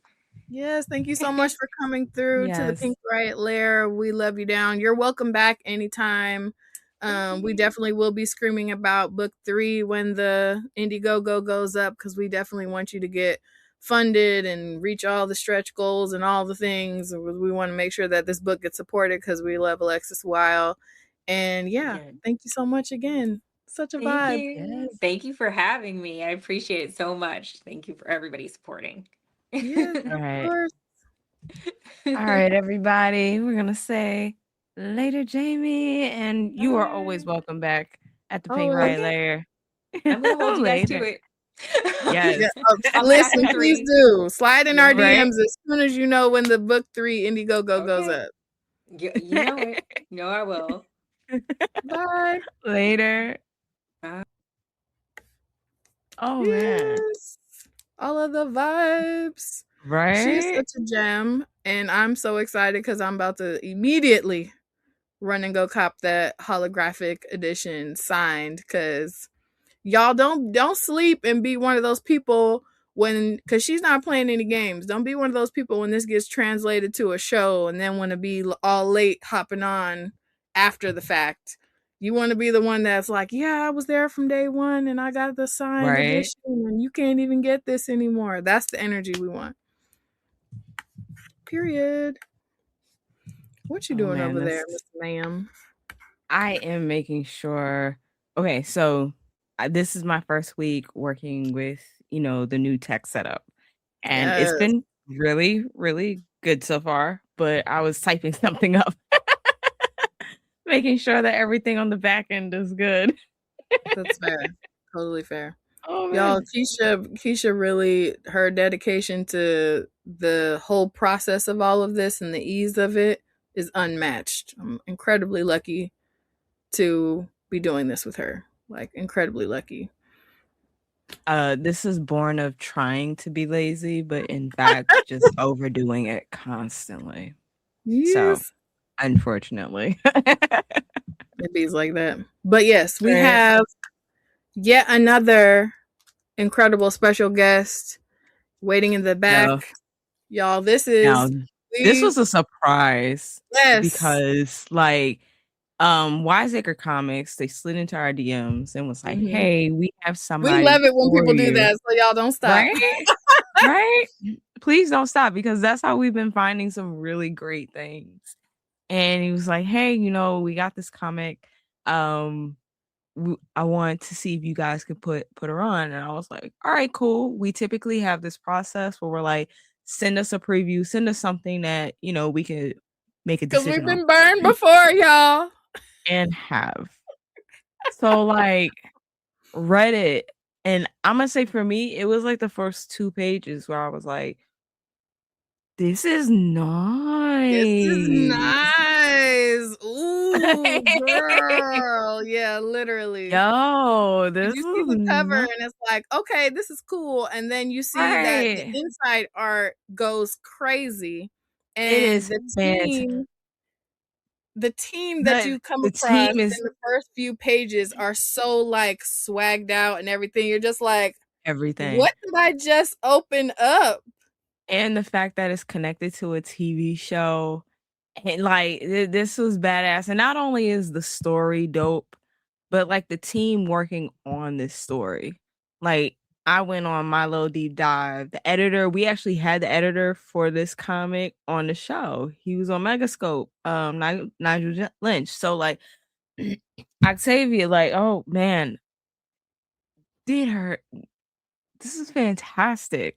Yes, thank you so much for coming through to the Pink Riot Lair. We love you down. You're welcome back anytime. We definitely will be screaming about book 3 when the Indiegogo goes up, because we definitely want you to get funded and reach all the stretch goals and all the things. We want to make sure that this book gets supported because we love Alexis Wyle. And thank you so much again. Such a vibe. Yes. Thank you for having me. I appreciate it so much. Thank you for everybody supporting. Yes, all right. All right, everybody. We're gonna say later, Jamie, and you are always welcome back at the Pink Riot Lair. I'm gonna hold you guys to it. Yes. Listen, please do slide in our DMs as soon as you know when the book 3 Indiegogo goes up. You know it. You know I will. Bye. Later. Bye. Oh man. All of the vibes. Right. She's such a gem. And I'm so excited because I'm about to immediately run and go cop that holographic edition signed, because y'all don't sleep and be one of those people because she's not playing any games. Don't be one of those people when this gets translated to a show and then want to be all late hopping on after the fact. You want to be the one that's like, yeah, I was there from day 1 and I got the signed edition and you can't even get this anymore. That's the energy we want. Period. What you doing over there, Miss Ma'am? I am making sure. Okay, so this is my first week working with, the new tech setup. And it's been really, really good so far. But I was typing something up. Making sure that everything on the back end is good. That's fair. Totally fair. Oh Y'all, man. Keisha really, her dedication to the whole process of all of this and the ease of it is unmatched. I'm incredibly lucky to be doing this with her. Like, incredibly lucky. This is born of trying to be lazy, but in fact just overdoing it constantly. Yes. So unfortunately. It be like that. But yes, we have yet another incredible special guest waiting in the back. Y'all, this was a surprise. Yes. Because like Wiseacre Comics, they slid into our DMs and was like, hey, we have somebody. We love it when people do that, so y'all don't stop. Right? Right? Please don't stop, because that's how we've been finding some really great things. And he was like, hey, we got this comic. I want to see if you guys could put her on. And I was like, all right, cool. We typically have this process where we're like, send us a preview, send us something that, we could make a decision. Because we've been burned before, y'all. And have. So like read it. And I'm gonna say for me, it was like the first 2 pages where I was like, this is nice. This is nice. Ooh, girl. Yeah, literally. Yo, this you see the cover and it's like, okay, this is cool. And then you see that the inside art goes crazy. And it is the team that you come across in the first few pages are so like swagged out and everything. You're just like, everything. What did I just open up? And the fact that it's connected to a TV show, and like this was badass. And not only is the story dope, but like the team working on this story. Like I went on my little deep dive. The editor, we actually had the editor for this comic on the show. He was on Megascope, Nigel Lynch. So like Octavia, like, oh man, this is fantastic.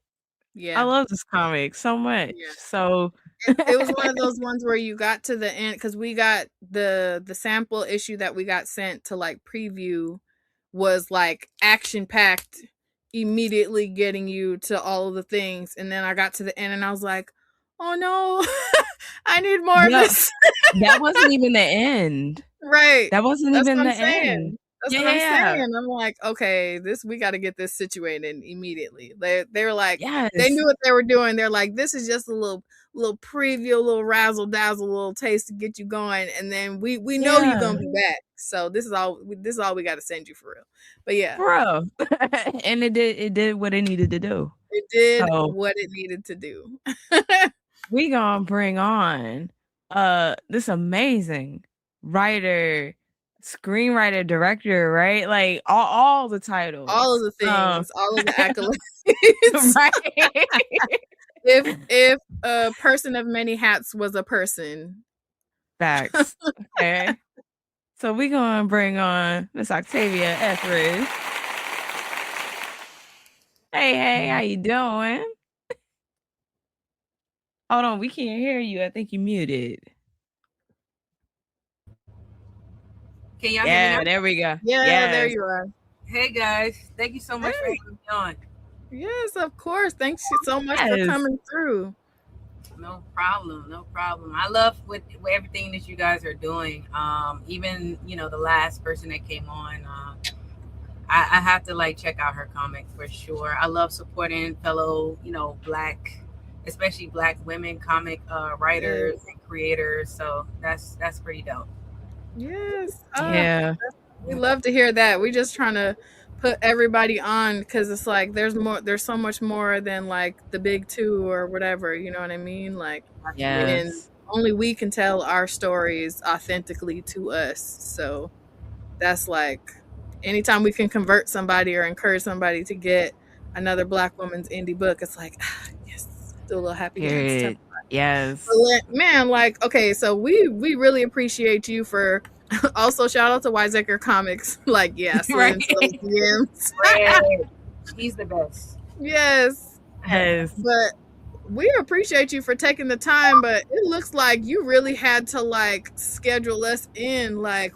Yeah, I love this comic so much. Yeah. So it was one of those ones where you got to the end, because we got the sample issue that we got sent to like preview was like action packed, immediately getting you to all of the things. And then I got to the end and I was like, oh no, I need more of this. That wasn't even the end. Right. That wasn't even the end. That's what I'm saying. I'm like, okay, we got to get this situated immediately. They were like, they knew what they were doing. They're like, this is just a little preview, a little razzle dazzle, a little taste to get you going, and then we know you're gonna be back. So this is all we got to send you for real. But yeah, bro, and it did what it needed to do. It did what it needed to do. We gonna bring on this amazing writer, screenwriter, director, right? Like all the titles, all of the things, all of the accolades. Right. If a person of many hats was a person. Facts. Okay. So we gonna bring on Miss Octavia Etheridge. Hey, how you doing? Hold on, we can't hear you. I think you muted. Can y'all hear me now? There we go. Yeah, there you are. Hey guys, thank you so much for having me on. Yes, of course. Thanks so much for coming through. No problem. I love with everything that you guys are doing. Even the last person that came on, I have to like check out her comic for sure. I love supporting fellow, especially Black women comic writers and creators. So that's pretty dope. Yes. Yeah. We love to hear that. We're just trying to put everybody on, because it's like there's so much more than like the big two or whatever, you know what I mean? Like, and only we can tell our stories authentically to us. So that's like, anytime we can convert somebody or encourage somebody to get another Black woman's indie book, it's like, yes, do a little happy dance. Yes. But, man, like, okay, so we really appreciate you for. Also, shout out to Wiseacre Comics. Like, right. He's the best. Yes. Yes. But we appreciate you for taking the time, but it looks like you really had to like schedule us in, like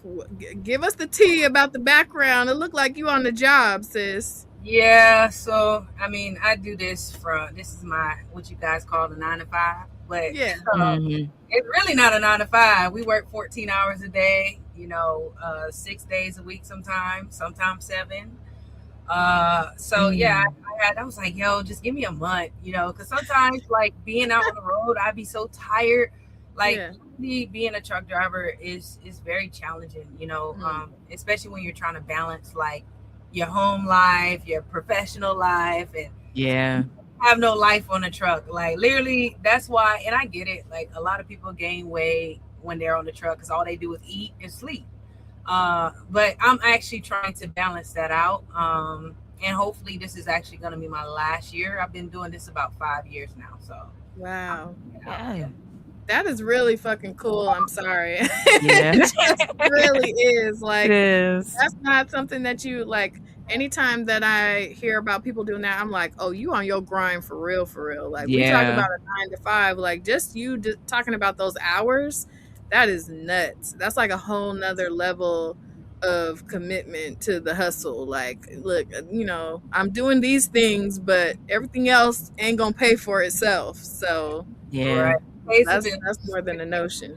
give us the tea about the background. It looked like you on the job, sis. Yeah, so I mean, I do this is my what you guys call the 9 to 5, but Yeah. It's really not a 9 to 5. We work 14 hours a day, 6 days a week, sometimes 7. So yeah, I was like, yo, just give me a month, because sometimes like being out on the road, I'd be so tired. Like being a truck driver is very challenging, especially when you're trying to balance like your home life, your professional life, and have no life on the truck. Like literally, that's why, and I get it. Like a lot of people gain weight when they're on the truck because all they do is eat and sleep. But I'm actually trying to balance that out. And hopefully this is actually going to be my last year. I've been doing this about 5 years now. So wow. Yeah. That is really fucking cool. I'm sorry. Yeah. It just really is. Like, it is. That's not something that you like. Anytime that I hear about people doing that, I'm like, oh, you on your grind for real, for real. Like we talk about a 9 to 5, like just you talking about those hours, that is nuts. That's like a whole nother level of commitment to the hustle. Like, look, I'm doing these things, but everything else ain't gonna pay for itself. So yeah. That's more than a notion,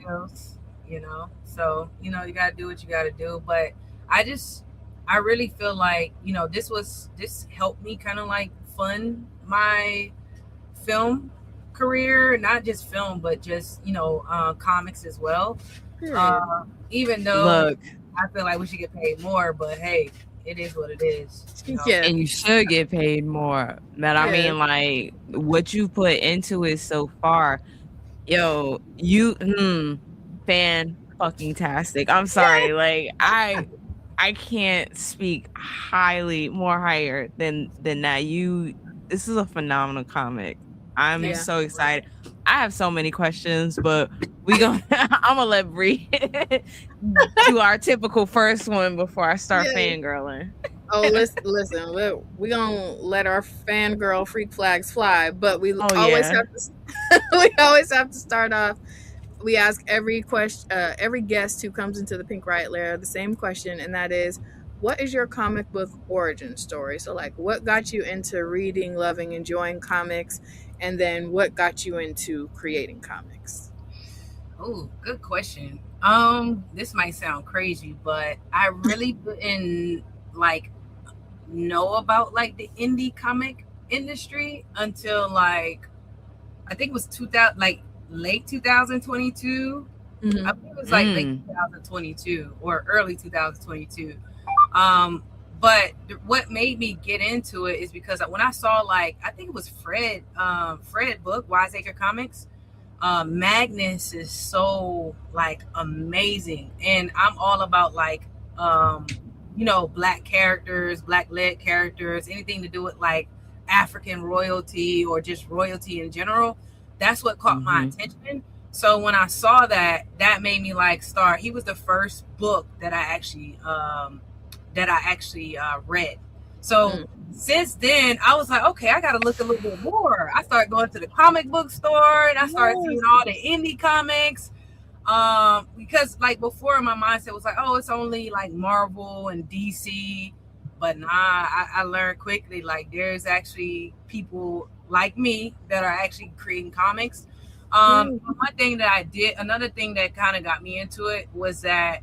so you got to do what you got to do. But I really feel like this helped me kind of like fund my film career, not just film but just comics as well. Even though I feel like we should get paid more, but hey, it is what it is. And you should get paid more. But I mean, like what you put into it so far. Yo, you fan fucking tastic. I'm sorry. Like I can't speak more higher than that. This is a phenomenal comic. I'm so excited. I have so many questions, but I'm gonna let Bree do our typical first one before I start fangirling. Oh, listen, we're gonna let our fangirl freak flags fly, but we always have to start off. We ask every guest who comes into the Pink Riot Lair the same question, and that is, what is your comic book origin story? So like, what got you into reading, loving, enjoying comics, and then what got you into creating comics? Oh, good question. This might sound crazy, but I really didn't know about like the indie comic industry until like I think it was 2000, like late 2022. I think it was like late 2022 or early 2022. But what made me get into it is because when I saw I think it was Fred book, Wiseacre Comics. Magnus is so amazing, and I'm all about black characters, black led characters, anything to do with African royalty or just royalty in general. That's what caught my attention. So when I saw that made me start. He was the first book that I actually read. So since then I was like, okay, I gotta look a little bit more. I started going to the comic book store and I started seeing all the indie comics. Because before my mindset was oh, it's only Marvel and DC, but nah, I learned quickly there's actually people like me that are actually creating comics. One thing that I did, another thing that kind of got me into it was that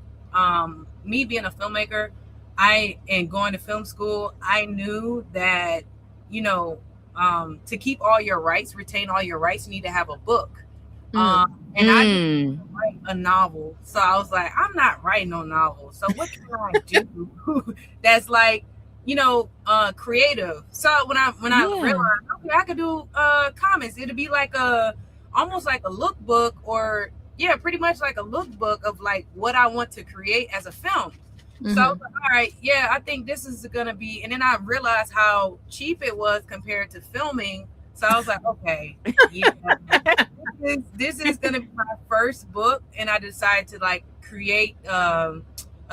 me being a filmmaker, and going to film school, I knew that to keep all your rights, retain all your rights, you need to have a book. And I didn't write a novel. So I was like, I'm not writing no novel. So what can I do that's creative? So when I realized, okay, I could do comics, it'd be almost like a lookbook, or pretty much like a lookbook of what I want to create as a film. So I was like, all right, I think this is gonna be, and then I realized how cheap it was compared to filming. So I was like, okay, this is gonna be my first book, and I decided to create a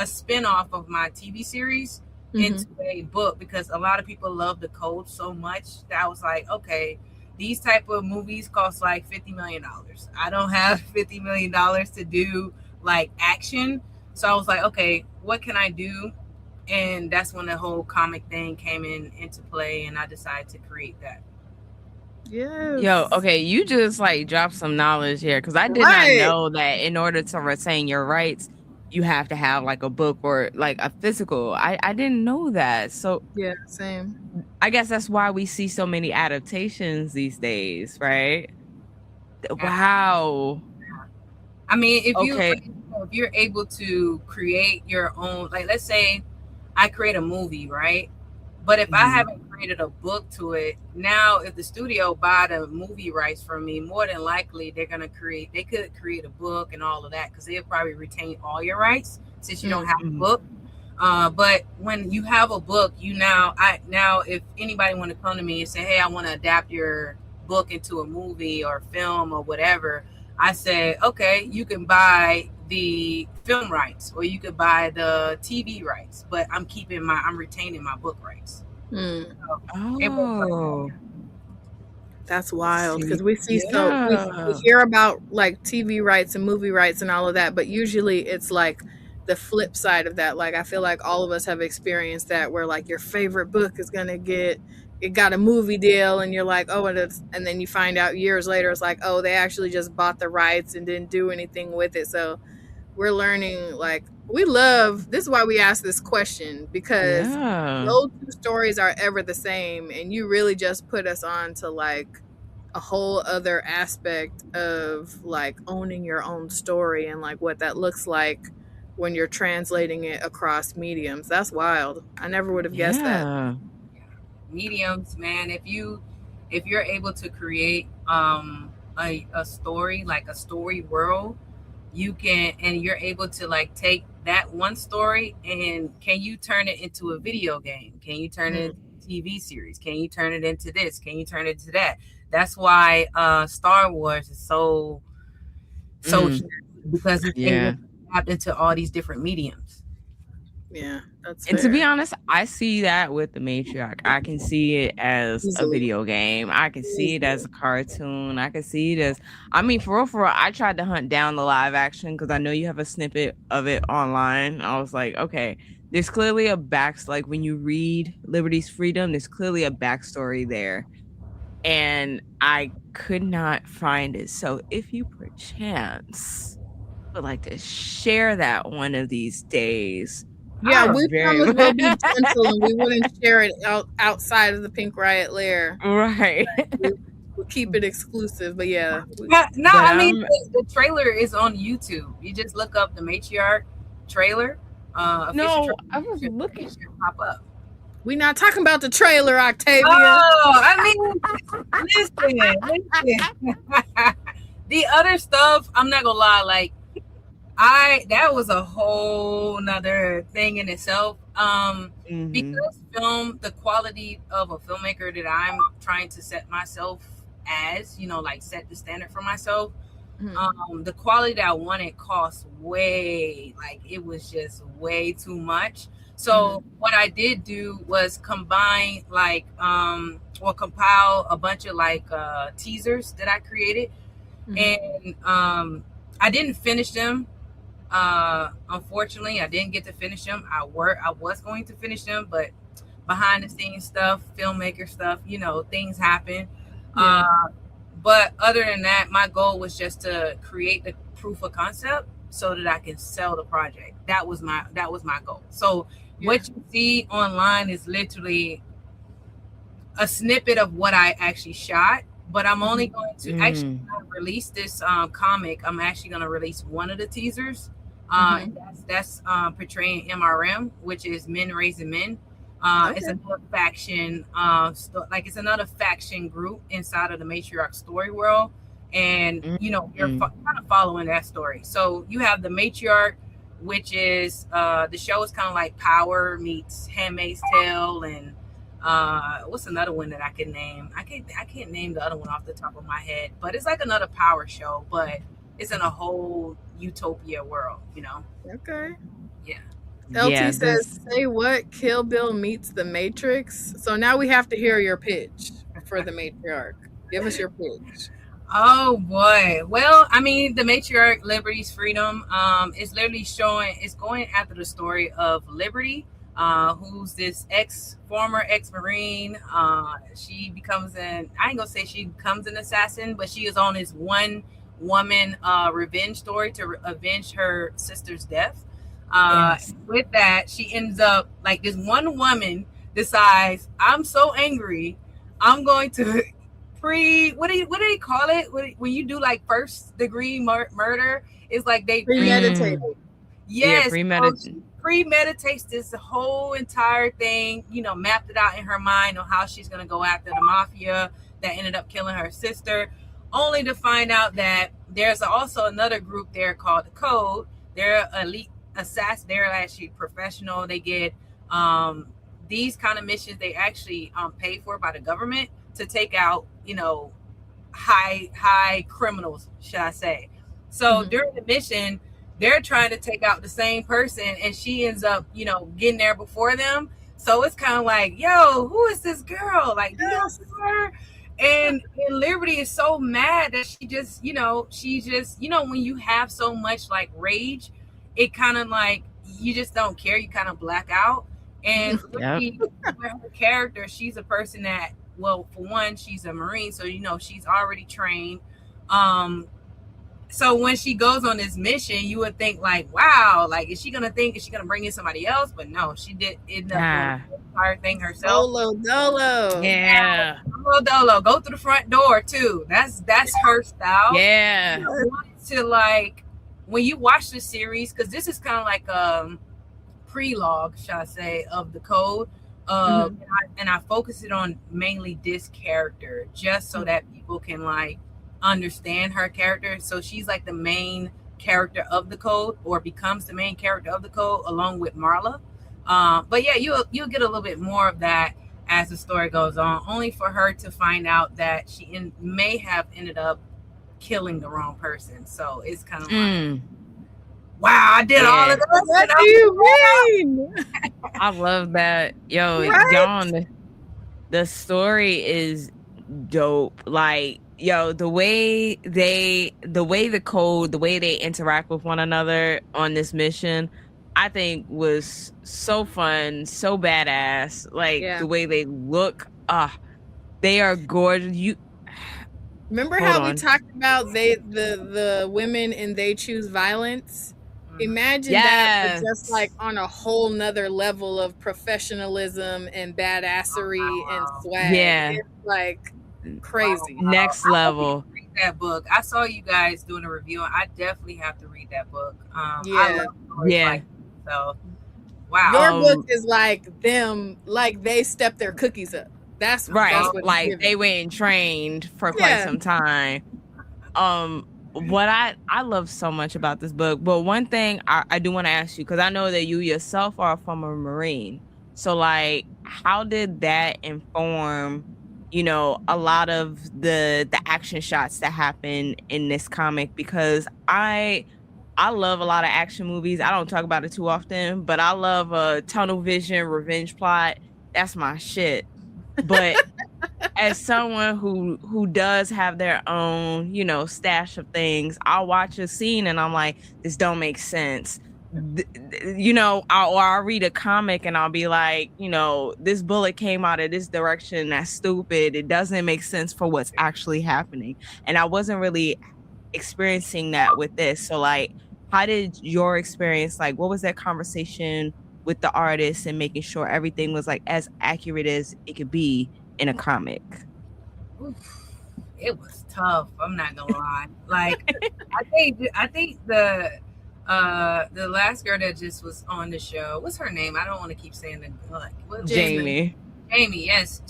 spin-off of my TV series into a book, because a lot of people love the code so much that I was like, okay, these type of movies cost like $50 million. I don't have $50 million to do like action. So I was like, okay, what can I do? And that's when the whole comic thing came into play, and I decided to create that. Yes. Yo, okay, you just like dropped some knowledge here, because I did not know that in order to retain your rights, you have to have like a book or like a physical. I didn't know that. So yeah, same. I guess that's why we see so many adaptations these days, right? Wow. I mean, if you're able to create your own, like let's say I create a movie, right? But if I haven't created a book to it, now if the studio buy the movie rights from me, more than likely they could create a book and all of that, because they'll probably retain all your rights since you don't have a book. But when you have a book, now if anybody want to come to me and say, hey, I want to adapt your book into a movie or film or whatever, I say, okay, you can buy the film rights or you could buy the TV rights, but I'm retaining my book rights. So, that's wild, because we see we hear about like TV rights and movie rights and all of that, but usually it's like the flip side of that. Like I feel like all of us have experienced that, where like your favorite book is gonna got a movie deal, and you're like, oh, and then you find out years later it's like, oh, they actually just bought the rights and didn't do anything with it. So we're learning, like, this is why we ask this question, because no two stories are ever the same, and you really just put us on to like a whole other aspect of like owning your own story and like what that looks like when you're translating it across mediums. That's wild. I never would have guessed that. Mediums, man. If you're able to create a story, like a story world, you're able to like take that one story and can you turn it into a video game? Can you turn it into a TV series? Can you turn it into this? Can you turn it into that? That's why Star Wars is so huge, because it's able to adapt into all these different mediums. Yeah, that's and fair. To be honest, I see that with the Matriarch. I can see it as a video game. I can see it as a cartoon. I can see it as, I mean, for real, I tried to hunt down the live action because I know you have a snippet of it online. I was like, okay, there's clearly like when you read Liberty's Freedom, there's clearly a backstory there. And I could not find it. So if you perchance would like to share that one of these days, yeah, we promise we'll be gentle and we wouldn't share it outside of the Pink Riot Lair. Right. We'll keep it exclusive, but yeah. I mean, the trailer is on YouTube. You just look up the Matriarch trailer. No, I was looking. Pop up. We're not talking about the trailer, Octavia. Oh, I mean, listen. The other stuff, I'm not gonna lie, like, that was a whole nother thing in itself. Because the quality of a filmmaker that I'm trying to set myself as, like set the standard for myself. The quality that I wanted cost it was just way too much. So what I did do was combine compile a bunch of teasers that I created. And I didn't finish them. Unfortunately, I didn't get to finish them. I was going to finish them, but behind the scenes stuff, filmmaker stuff, things happen. Yeah. But other than that, my goal was just to create the proof of concept so that I can sell the project. That was my goal. So what you see online is literally a snippet of what I actually shot. But I'm only going to actually release this comic. I'm actually going to release one of the teasers. And that's portraying MRM, which is Men Raising Men. It's another faction. It's another faction group inside of the Matriarch story world. And, you're kind of following that story. So you have the Matriarch, which is the show is kind of like Power meets Handmaid's Tale, and what's another one that I can name? I can't name the other one off the top of my head, but it's like another power show, but it's in a whole utopia world, Okay. Yeah. LT says, say what? Kill Bill meets the Matrix. So now we have to hear your pitch for the Matriarch. Give us your pitch. Oh boy. Well, I mean, the Matriarch, Liberty's Freedom, is literally it's going after the story of Liberty, who's this former ex-Marine. She becomes I ain't gonna say she becomes an assassin, but she is on this one woman revenge story to avenge her sister's death. Yes. With that, she ends up like this one woman decides, I'm so angry, I'm going to what do they call it when you do like first degree murder? It's like they premeditate. Yes, premeditate. Premeditates this whole entire thing, mapped it out in her mind on how she's gonna go after the mafia that ended up killing her sister, only to find out that there's also another group there called the Code. They're elite assassins. They're actually professional. They get these kind of missions. They actually paid for by the government to take out, high criminals, should I say. So during the mission, they're trying to take out the same person, and she ends up, getting there before them. So it's kind of like, yo, who is this girl? Like, do you see her? And Liberty is so mad that she just, when you have so much like rage, it kind of like, you just don't care. You kind of black out. And Liberty, her character, she's a person that, well, for one, she's a Marine, so she's already trained. So when she goes on this mission, you would think like, wow, like is she gonna bring in somebody else? But no, she did end up doing the entire thing herself. Dolo dolo. Yeah. Dolo. Go through the front door too. That's her style. Yeah. I wanted to like when you watch the series, because this is kind of like prelogue, shall I say, of the Code. And I focus it on mainly this character just so that people can like understand her character. So she's like the main character of the Code, or becomes the main character of the Code along with Marla. But yeah, you'll get a little bit more of that as the story goes on, only for her to find out that she may have ended up killing the wrong person. So it's kind of like, wow, I did all of this. What do you mean? I love that. Yo, John, the story is dope. Like, yo, the way the Code, the way they interact with one another on this mission, I think was so fun, so badass. Like the way they look, they are gorgeous. You remember how we talked about the women and They Choose Violence? Imagine that, but just like on a whole nother level of professionalism and badassery and swag. Yeah, it's like crazy. Next level. Read that book. I saw you guys doing a review, and I definitely have to read that book. So wow, your book is like them, like they stepped their cookies up. That's right. That's what like they went and trained for quite some time. What I love so much about this book, but one thing I do want to ask you, because I know that you yourself are from a Marine, so like how did that inform a lot of the action shots that happen in this comic? Because I love a lot of action movies. I don't talk about it too often, but I love a tunnel vision revenge plot. That's my shit. But as someone who does have their own, stash of things, I'll watch a scene and I'm like, this don't make sense. I'll read a comic and I'll be like, this bullet came out of this direction. That's stupid. It doesn't make sense for what's actually happening. And I wasn't really experiencing that with this. So like, how did your experience, like, what was that conversation with the artist and making sure everything was like as accurate as it could be in a comic? It was tough. I'm not gonna lie. Like, I think the last girl that just was on the show, what's her name? I don't want to keep saying the Jamie. Jamie, yes.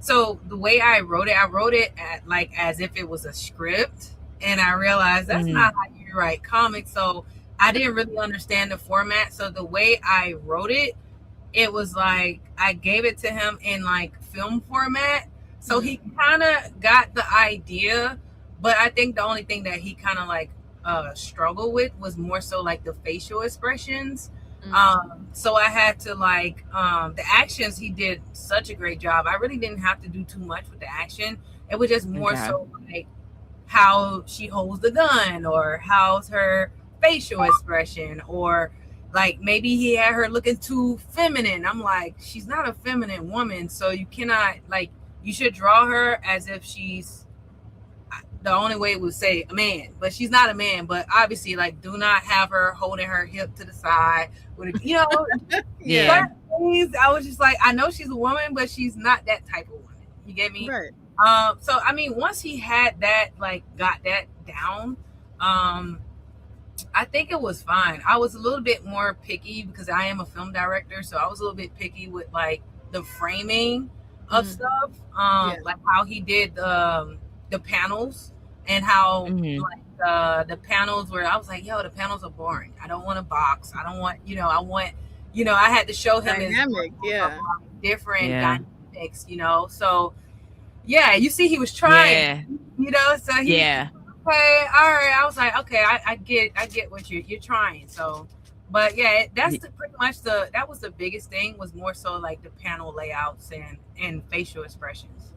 So the way I wrote it at like as if it was a script, and I realized that's not how you write comics. So I didn't really understand the format. So the way I wrote it, it was like I gave it to him in like film format. So he kind of got the idea, but I think the only thing that he kind of like struggled with was more so like the facial expressions. So I had to like the actions. He did such a great job. I really didn't have to do too much with the action. It was just more so like how she holds the gun, or how's her facial expression, or like maybe he had her looking too feminine. I'm like, she's not a feminine woman, so you cannot, like, you should draw her as if she's, the only way would say a man, but she's not a man. But obviously, like, do not have her holding her hip to the side with a, you know. Yeah. I was just like, I know she's a woman, but she's not that type of woman. You get me? Right. So I mean, once he had that, like, got that down, I think it was fine. I was a little bit more picky because I am a film director, so I was a little bit picky with like the framing of stuff, like how he did the panels, and how like the panels where I was like, yo, the panels are boring. I don't want a box. I don't want, I want, I had to show him dynamic, different dynamics, so yeah, you see he was trying, so he okay, all right. I was like, okay, I get what you're trying. So, but yeah, that's pretty much that was the biggest thing, was more so like the panel layouts and facial expressions.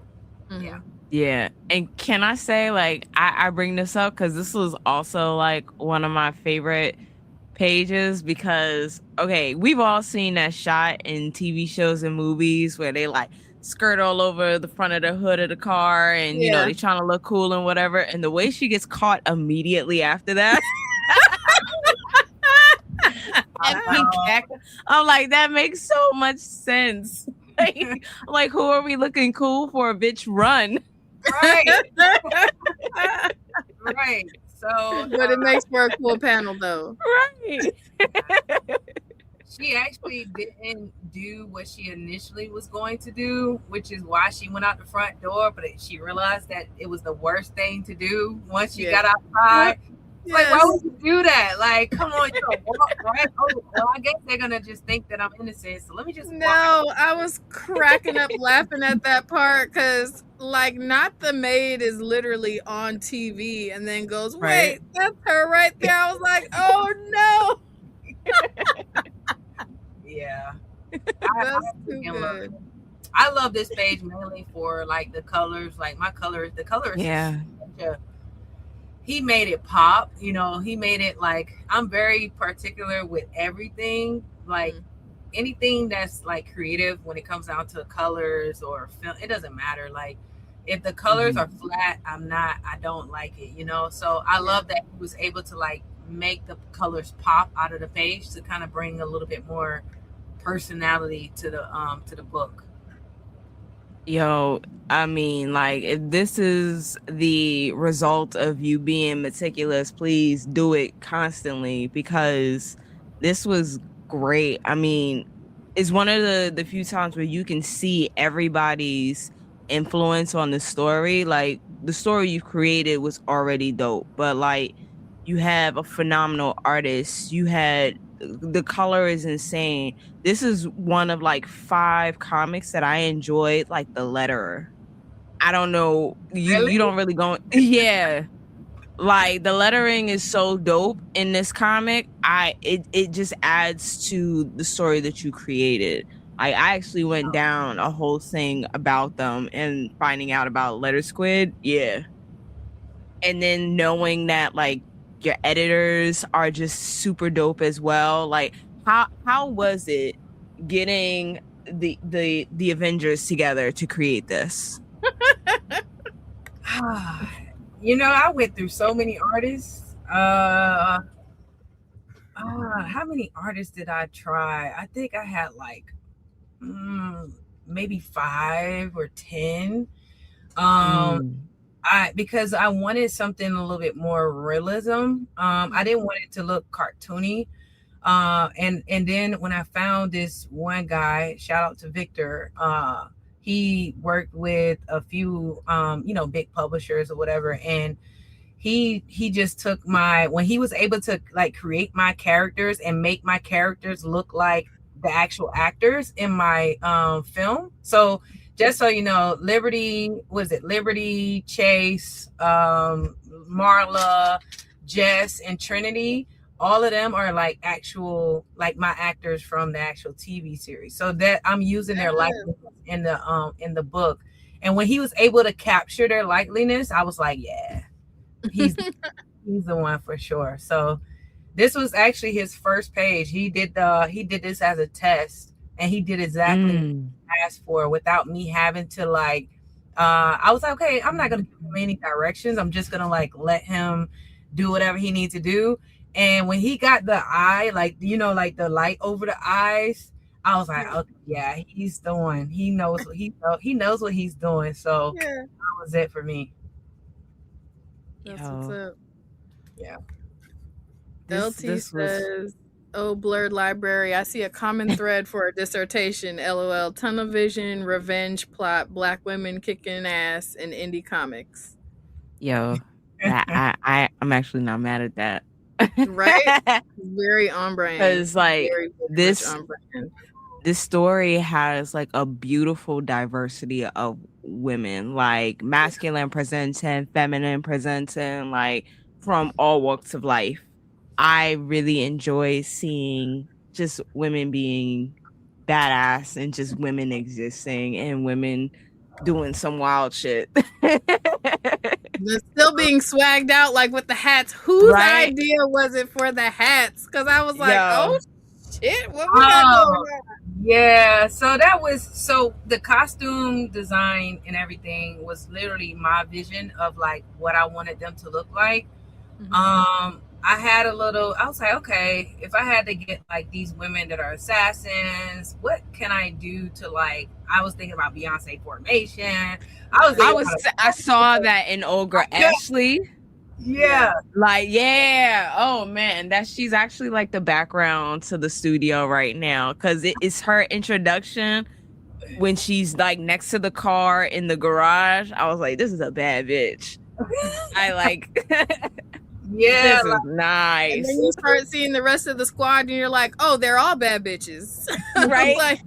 Yeah. And can I say, like, I bring this up because this was also like one of my favorite pages, because okay, we've all seen that shot in TV shows and movies where they like skirt all over the front of the hood of the car, and you know, they trying to look cool and whatever, and the way she gets caught immediately after that. I'm like, that makes so much sense. Like, who are we looking cool for? Bitch, run. Right. Right. So, but it makes for a cool panel, though. Right. She actually didn't do what she initially was going to do, which is why she went out the front door. But she realized that it was the worst thing to do once she got outside. Like, why would you do that? Like, come on, you know, walk right over. Well, I guess they're gonna just think that I'm innocent, so let me just. No, I was cracking up laughing at that part because, like, not the maid is literally on TV and then goes, "Wait, that's her right there." I was like, "Oh no." Yeah, that's too good. I love this page mainly for like the colors, like the colors. Yeah. He made it pop, you know, he made it like, I'm very particular with everything, like anything that's like creative when it comes down to colors or film, it doesn't matter. Like if the colors are flat, I don't like it, you know? So I love that he was able to like make the colors pop out of the page to kind of bring a little bit more personality to the book. Yo, I mean, like, if this is the result of you being meticulous, please do it constantly, because this was great. I mean, it's one of the few times where you can see everybody's influence on the story. Like, the story you created was already dope, but like, you have a phenomenal artist. You had, the color is insane. This is one of like 5 comics that I enjoyed, like the letterer. I don't know, you don't really go. Yeah, like the lettering is so dope in this comic. It just adds to the story that you created. I actually went down a whole thing about them and finding out about Letter Squid. Yeah, and then knowing that like your editors are just super dope as well. Like, how was it getting the Avengers together to create this? You know, I went through so many artists. How many artists did I try? I think I had like maybe 5 or 10. Because I wanted something a little bit more realism. I didn't want it to look cartoony. And then when I found this one guy, shout out to Victor, he worked with a few big publishers or whatever, and he just took when he was able to like create my characters and make my characters look like the actual actors in my film. So just so you know, Liberty, Chase, Marla, Jess, and Trinity, all of them are like actual, like my actors from the actual TV series. So that I'm using their likeness in the book. And when he was able to capture their likeliness, I was like, yeah, he's the one for sure. So this was actually his first page. He did this as a test, and he did exactly what I asked for without me having to like. I was like, okay, I'm not gonna give him any directions. I'm just gonna like let him do whatever he needs to do. And when he got the eye, like like the light over the eyes, I was like, okay, yeah, he's the one. He knows what he knows what he's doing. So that was it for me. That's what's up. Yeah. LT says, "Oh, blurred library. I see a common thread for a dissertation. LOL. Tunnel vision, revenge plot, black women kicking ass in indie comics." Yo, I'm actually not mad at that. Right? Very on brand. Because like very this on brand. This story has like a beautiful diversity of women, like masculine presenting, feminine presenting, like from all walks of life. I really enjoy seeing just women being badass and just women existing and women doing some wild shit. They're still being swagged out like with the hats. Whose idea was it for the hats? Because I was like, oh shit, what was that going on? Yeah, so the costume design and everything was literally my vision of like what I wanted them to look like. Mm-hmm. I was like, okay, if I had to get like these women that are assassins, what can I do to like, I was thinking about Beyonce Formation. I saw that in Olga Ashley. Yeah. Like, yeah. Oh man, she's actually like the background to the studio right now. Cause it's her introduction when she's like next to the car in the garage. I was like, this is a bad bitch. I like yeah, this is nice. And then you start seeing the rest of the squad and you're like, oh, they're all bad bitches. Right? Like,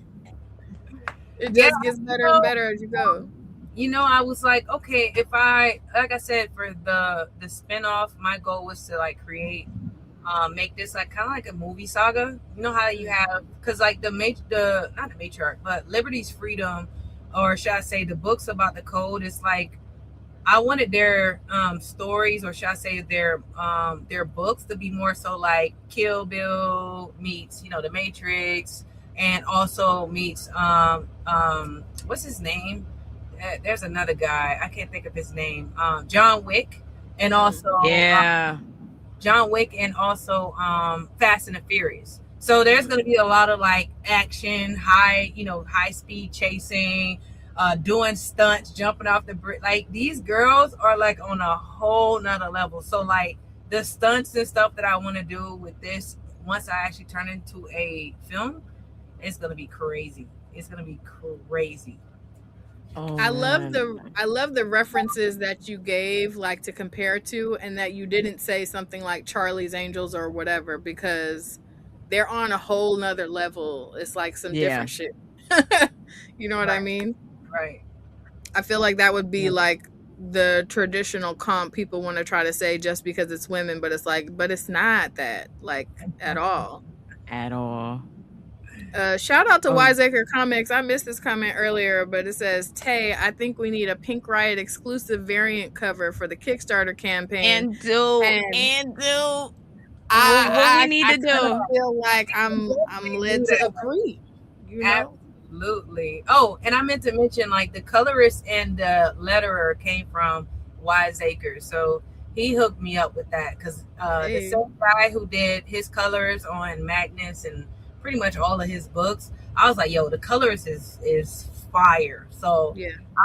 it just gets better and better as you go. I was like, okay, like I said, for the spinoff, my goal was to like make this like kind of like a movie saga. You know how you have, because like not the Matriarch, but Liberty's Freedom, or should I say the books about the code, is like, I wanted their stories, or should I say their books, to be more so like Kill Bill meets, the Matrix, and also meets what's his name? There's another guy, I can't think of his name. John Wick, and also John Wick, and also Fast and the Furious. So there's going to be a lot of like action, high speed chasing, doing stunts, jumping off the bridge. Like these girls are like on a whole nother level. So like the stunts and stuff that I want to do with this, once I actually turn into a film, it's going to be crazy. It's going to be crazy. Oh, I love the references that you gave, like to compare to, and that you didn't say something like Charlie's Angels or whatever, because they're on a whole nother level. It's like some different shit. You know what I mean? Right. I feel like that would be like the traditional comp people want to try to say just because it's women, but it's like, but it's not that, like, at all. At all. Shout out to Wiseacre Comics. I missed this comment earlier, but it says, Tay, I think we need a Pink Riot exclusive variant cover for the Kickstarter campaign. And do. What we need to do. I feel like I'm led to agree. Absolutely. Oh, and I meant to mention, like, the colorist and the letterer came from Wiseacre, so he hooked me up with that, because the same guy who did his colors on Magnus and pretty much all of his books, I was like, yo, the colorist is fire. So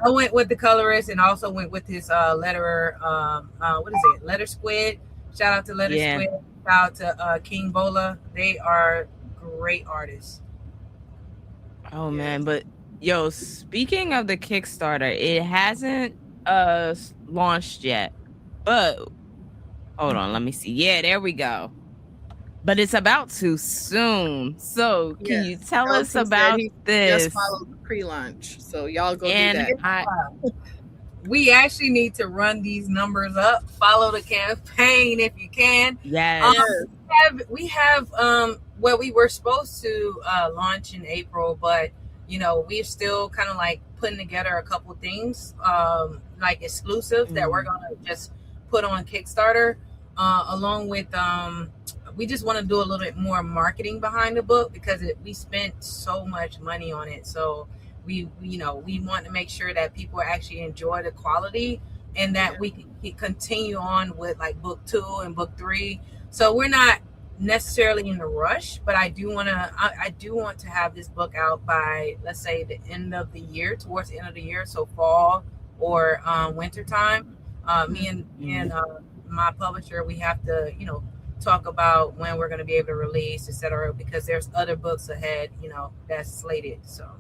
I went with the colorist, and also went with his letterer, what is it, Letter Squid. Shout out to Letter Squid. Shout out to King Bola. They are great artists. Oh man, but yo, speaking of the Kickstarter, it hasn't launched yet, but hold on, let me see. Yeah, there we go. But it's about to soon. So can you tell us about this? Just follow the pre-launch, so y'all go do that. We actually need to run these numbers up. Follow the campaign if you can. Yes. We have well, we were supposed to launch in April, but we're still kind of like putting together a couple things like exclusive that we're gonna just put on Kickstarter, along with we just want to do a little bit more marketing behind the book because we spent so much money on it. So we want to make sure that people actually enjoy the quality and that we can continue on with like book 2 and book 3. So we're not necessarily in a rush, but I do want to have this book out by, let's say, the end of the year, towards the end of the year, so fall or winter time. Me and my publisher, we have to talk about when we're going to be able to release, etc., because there's other books ahead that's slated. So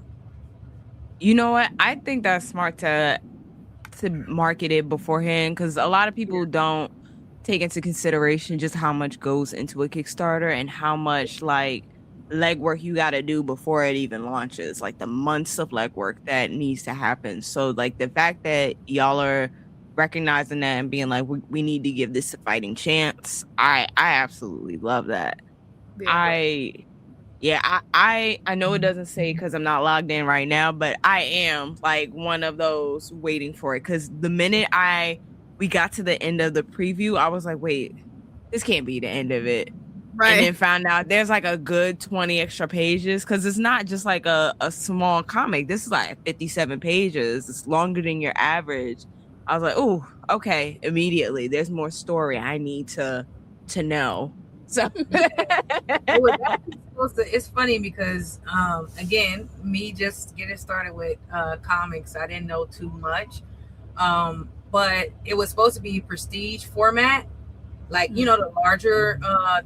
you know what, I think that's smart to market it beforehand, because a lot of people don't take into consideration just how much goes into a Kickstarter and how much like legwork you got to do before it even launches, like the months of legwork that needs to happen. So like the fact that y'all are recognizing that and being like, we need to give this a fighting chance, I absolutely love that. I know it doesn't say because I'm not logged in right now, but I am like one of those waiting for it, because the minute we got to the end of the preview, I was like, wait, this can't be the end of it. Right. And then found out there's like a good 20 extra pages, because it's not just like a small comic. This is like 57 pages. It's longer than your average. I was like, oh, okay, immediately. There's more story I need to know. So it's funny because again, me just getting started with comics, I didn't know too much. But it was supposed to be prestige format, like the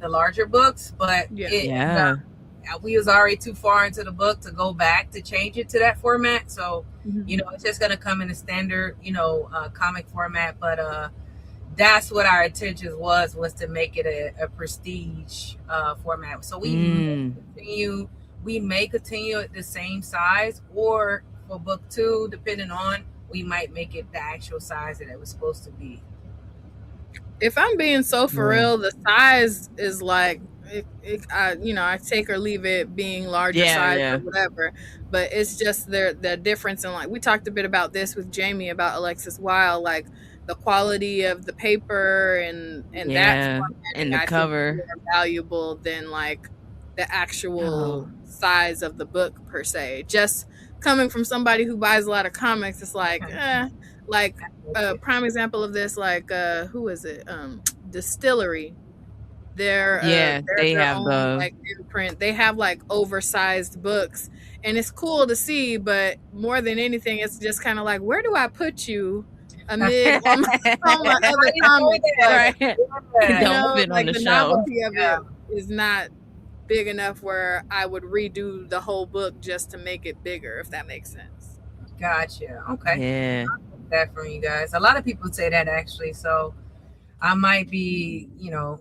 larger books. But we was already too far into the book to go back to change it to that format. So it's just gonna come in a standard comic format. But that's what our intention was to make it a prestige format. So we may continue at the same size, or for book 2, depending on, we might make it the actual size that it was supposed to be. If I'm being so for real, the size is like, I take or leave it being larger size or whatever. But it's just the difference in, like, we talked a bit about this with Jamie about Alexis Wyle, like the quality of the paper and that and the cover more valuable than like the actual size of the book per se. Just coming from somebody who buys a lot of comics, it's like, like a prime example of this, like who is it? Distillery. They have own, like, imprint. They have like oversized books, and it's cool to see. But more than anything, it's just kind of like, where do I put you amid all my other comics? Right. Don't fit on the novelty of it is not big enough where I would redo the whole book just to make it bigger, if that makes sense. Gotcha. Okay. Yeah. I'll get that from you guys. A lot of people say that, actually. So I might be,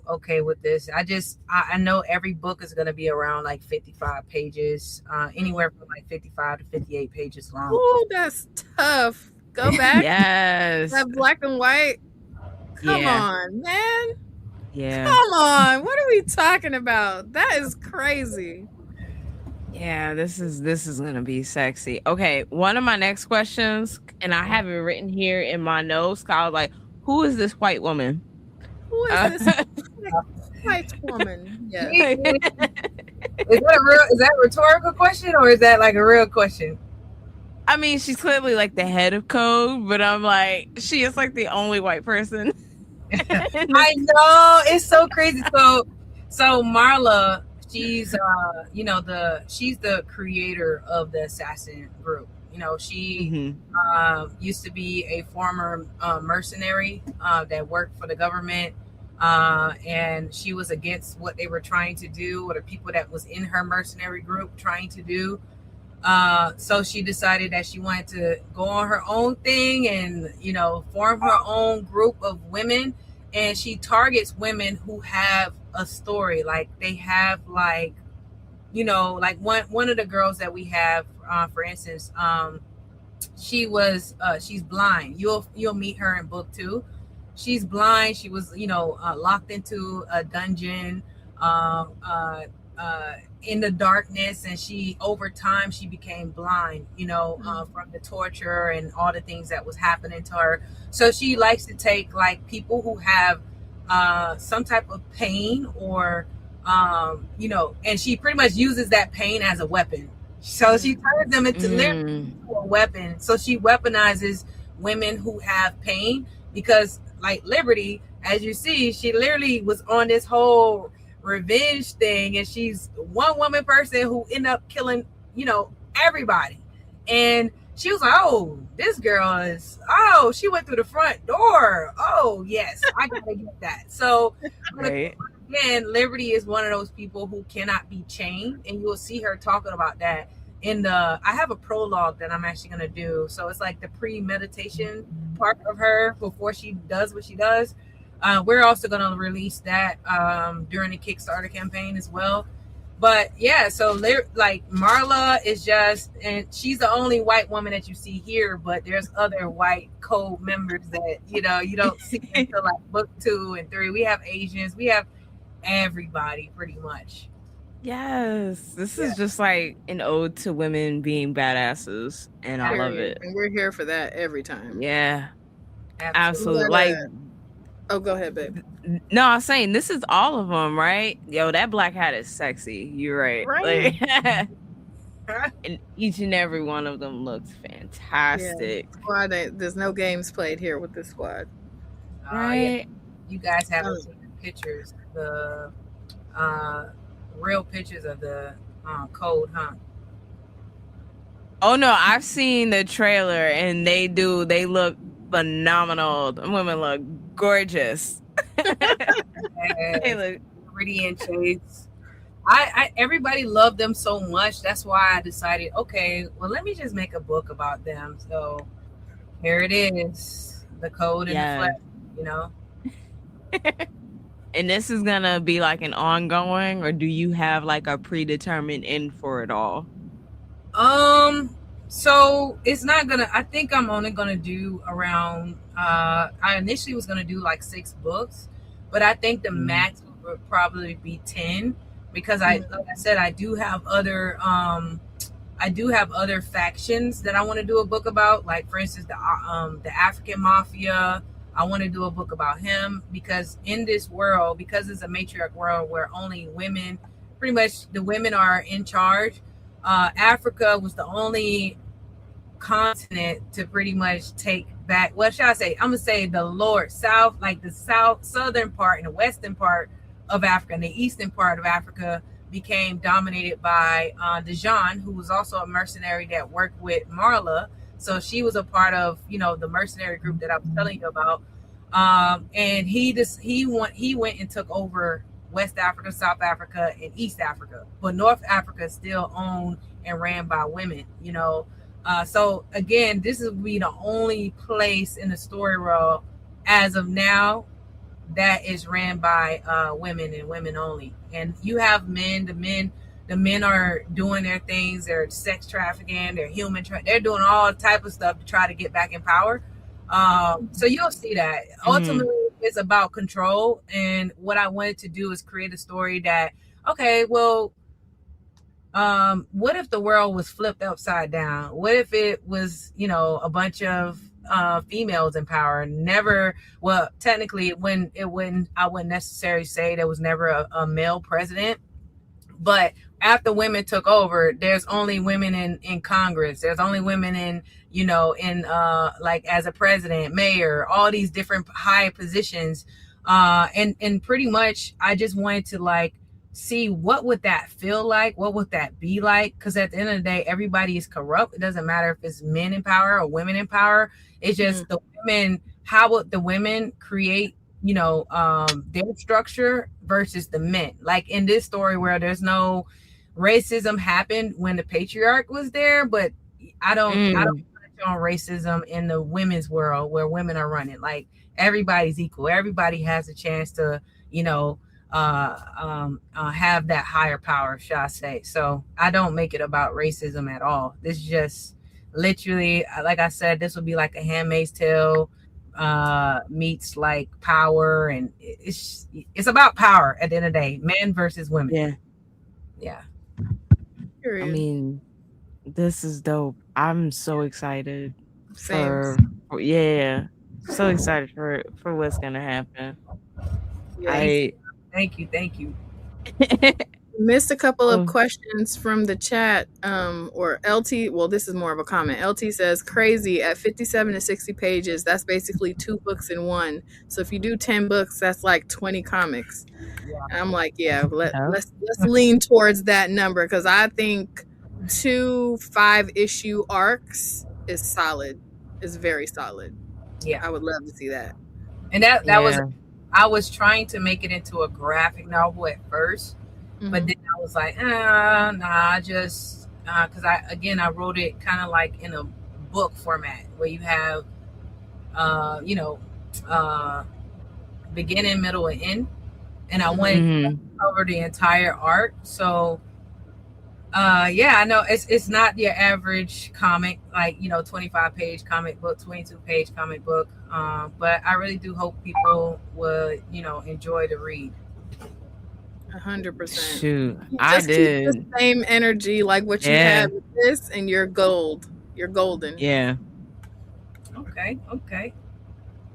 okay with this. I know every book is going to be around like 55 pages, anywhere from like 55 to 58 pages long. Oh, that's tough. Go back. Yes. That black and white. Come on, man. Yeah. Come on. What are we talking about? That is crazy. Yeah, this is gonna be sexy. Okay, one of my next questions, and I have it written here in my notes. I was like, who is this white woman? Who is this white woman? Yeah. Is that a rhetorical question, or is that like a real question? I mean, she's clearly like the head of code, but I'm like, she is like the only white person. I know, it's so crazy. So Marla, she's she's the creator of the assassin group. She used to be a former mercenary that worked for the government, and she was against what they were trying to do, or the people that was in her mercenary group trying to do. So she decided that she wanted to go on her own thing and, form her own group of women. And she targets women who have a story. Like, they have like one of the girls that we have, for instance, she's blind. You'll meet her in book 2. She's blind. She was, locked into a dungeon, in the darkness, and she over time she became blind, from the torture and all the things that was happening to her. So she likes to take like people who have some type of pain, or and she pretty much uses that pain as a weapon. So she turns them into a weapon. So she weaponizes women who have pain, because like Liberty, as you see, she literally was on this whole revenge thing, and she's one woman person who ended up killing everybody. And she was like, oh, this girl is, she went through the front door. Oh yes, I gotta get that. So right. Again, Liberty is one of those people who cannot be chained, and you will see her talking about that I have a prologue that I'm actually going to do. So it's like the pre-meditation part of her before she does what she does. We're also going to release that during the Kickstarter campaign as well. But yeah, so like Marla is just, and she's the only white woman that you see here, but there's other white code members that, you don't see until like book 2 and 3. We have Asians, we have everybody pretty much. Yes, this is just like an ode to women being badasses, and I love it. And we're here for that every time. Yeah, absolutely. Like, oh, go ahead, babe. No, I was saying this is all of them, right? Yo, that black hat is sexy. You're right. Like, and each and every one of them looks fantastic. Yeah. There's no games played here with this squad. Right? You guys haven't seen the pictures, the real pictures of the code, huh? Oh no, I've seen the trailer, and they look phenomenal. The women look gorgeous. They look pretty and chase. I everybody loved them so much. That's why I decided, okay, well, let me just make a book about them. So here it is, the code in the flesh, And this is gonna be like an ongoing, or do you have like a predetermined end for it all? So it's not gonna, I think I'm only gonna do around, I initially was gonna do like 6 books, but I think the max would probably be 10, because like I said, I do have other factions that I want to do a book about. Like for instance, the African Mafia. I want to do a book about him, because in this world, because it's a matriarch world where only women, pretty much the women are in charge. Africa was the only continent to pretty much take back, what should I say? I'm gonna say the south, like the southern part and the western part of Africa, and the eastern part of Africa became dominated by Dejan, who was also a mercenary that worked with Marla. So she was a part of, the mercenary group that I was telling you about. And he went and took over West Africa, South Africa, and East Africa. But North Africa is still owned and ran by women, So again, this will be the only place in the story world as of now that is ran by women and women only. And you have men, the men are doing their things. They're sex trafficking, they're they're doing all type of stuff to try to get back in power. So you'll see that ultimately it's about control. And what I wanted to do is create a story that, okay, well, what if the world was flipped upside down? What if it was, a bunch of females in power? Technically I wouldn't necessarily say there was never a male president, but after women took over, there's only women in Congress. There's only women in like as a president, mayor, all these different high positions. And pretty much I just wanted to like see what would that feel like? What would that be like? Because at the end of the day, everybody is corrupt. It doesn't matter if it's men in power or women in power. It's just the women. How would the women create, their structure versus the men? Like in this story where there's no racism happened when the patriarch was there, but I don't touch on racism in the women's world where women are running. Like everybody's equal. Everybody has a chance to, have that higher power, shall I say. So I don't make it about racism at all. This is just literally, like I said, this would be like a Handmaid's Tale meets like power, and it's about power at the end of the day, men versus women. Yeah. Yeah. I mean, this is dope. I'm so excited Same. so excited for what's gonna happen. Yeah. Thank you. Missed a couple of questions from the chat. Or LT, well, this is more of a comment. LT says, crazy, at 57 to 60 pages, that's basically 2 books in one. So if you do 10 books, that's like 20 comics. And I'm like, let's lean towards that number, because I think 2 5-issue arcs is solid. Is very solid. Yeah. I would love to see that. And that was, I was trying to make it into a graphic novel at first. But then I was like, nah, just because I wrote it kind of like in a book format where you have, beginning, middle, and end, and I wanted to cover the entire arc. So, I know it's not your average comic, like 25-page comic book, 22-page comic book, but I really do hope people would enjoy the read. 100%. Shoot, I did. Keep the same energy like what you had with this, and you're gold. You're golden. Yeah. Okay.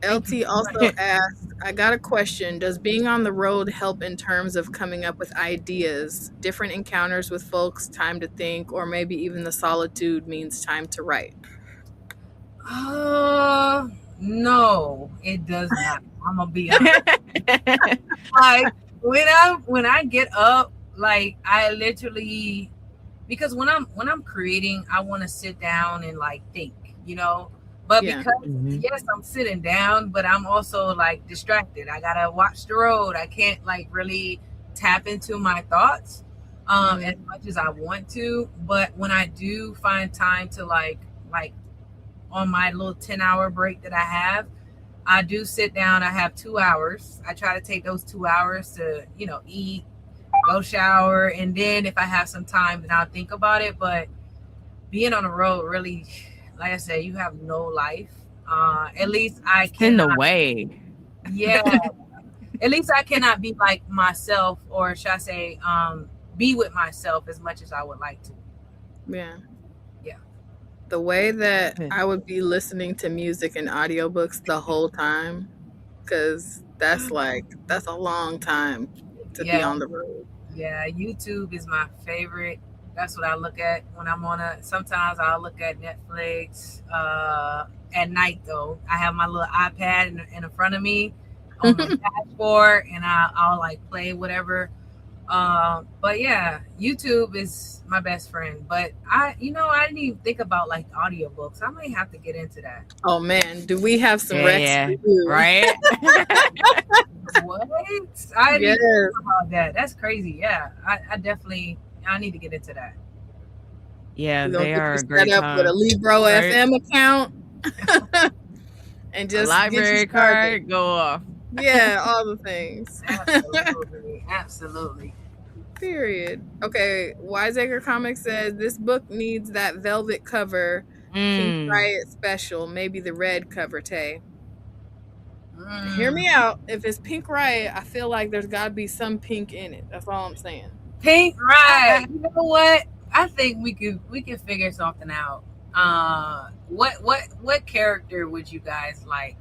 LT also asked, I got a question. Does being on the road help in terms of coming up with ideas, different encounters with folks, time to think, or maybe even the solitude means time to write? No, it does not. I'm gonna be honest. Like when I get up, like I literally, because when I'm creating, I want to sit down and like think, but because yes, I'm sitting down, but I'm also like distracted. I gotta watch the road. I can't like really tap into my thoughts as much as I want to. But when I do find time to like on my little 10-hour break that I have, I do sit down. I have 2 hours. I try to take those 2 hours to, eat, go shower. And then if I have some time, then I'll think about it. But being on the road, really, like I said, you have no life. At least I can. In a way. Yeah. At least I cannot be like myself, or should I say, be with myself as much as I would like to. Yeah. Yeah. The way that I would be listening to music and audiobooks the whole time, because that's a long time to be on the road. Yeah, YouTube is my favorite. That's what I look at when I'm on sometimes I'll look at Netflix at night though. I have my little iPad in front of me on the dashboard, and I'll like play whatever. But yeah, YouTube is my best friend. But I didn't even think about like audiobooks. I might have to get into that. Oh man, do we have some Rex for you? Right? What? I didn't think about that. That's crazy. Yeah, I definitely need to get into that. Yeah, they are a great set up with a Libro FM account and just a library card, go off. Yeah, all the things. Absolutely. Period. Okay, Wiseacre Comics says this book needs that velvet cover, Pink Riot special, maybe the red cover, Tay. Hear me out. If it's Pink Riot, I feel like there's got to be some pink in it. That's all I'm saying. Pink Riot. You know what? I think we could figure something out. What character would you guys like?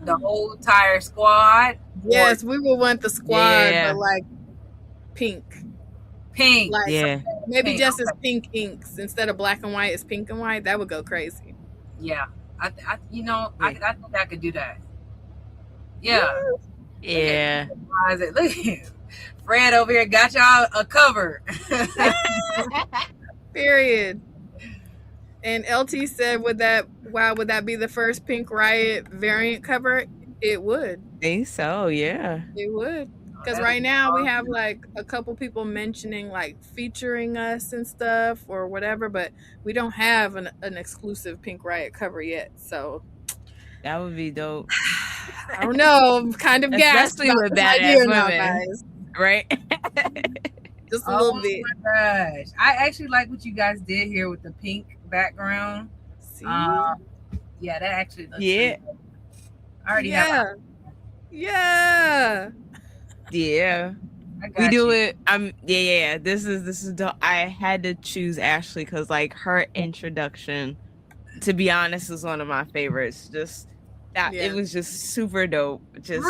The whole entire squad? Yes, we would want the squad, but like pink. Like maybe pink. Just as pink inks instead of black and white, it's pink and white. That would go crazy. Yeah, I think I could do that. Yeah. Yeah. Look, Fred over here got y'all a cover. Period. And LT said, would that be the first Pink Riot variant cover? It would. I think so, yeah. It would. Because right now we have like a couple people mentioning like featuring us and stuff or whatever, but we don't have an exclusive Pink Riot cover yet. So that would be dope. I don't know. I'm kind of gassed about with this idea now, guys. Right? Just a little bit. Oh my gosh. I actually like what you guys did here with the pink background. See? Yeah, that actually looks good. I already have. Yeah. Yeah. We do it. Yeah. This is I had to choose Ashley because like her introduction, to be honest, is one of my favorites. Just that it was just super dope. Just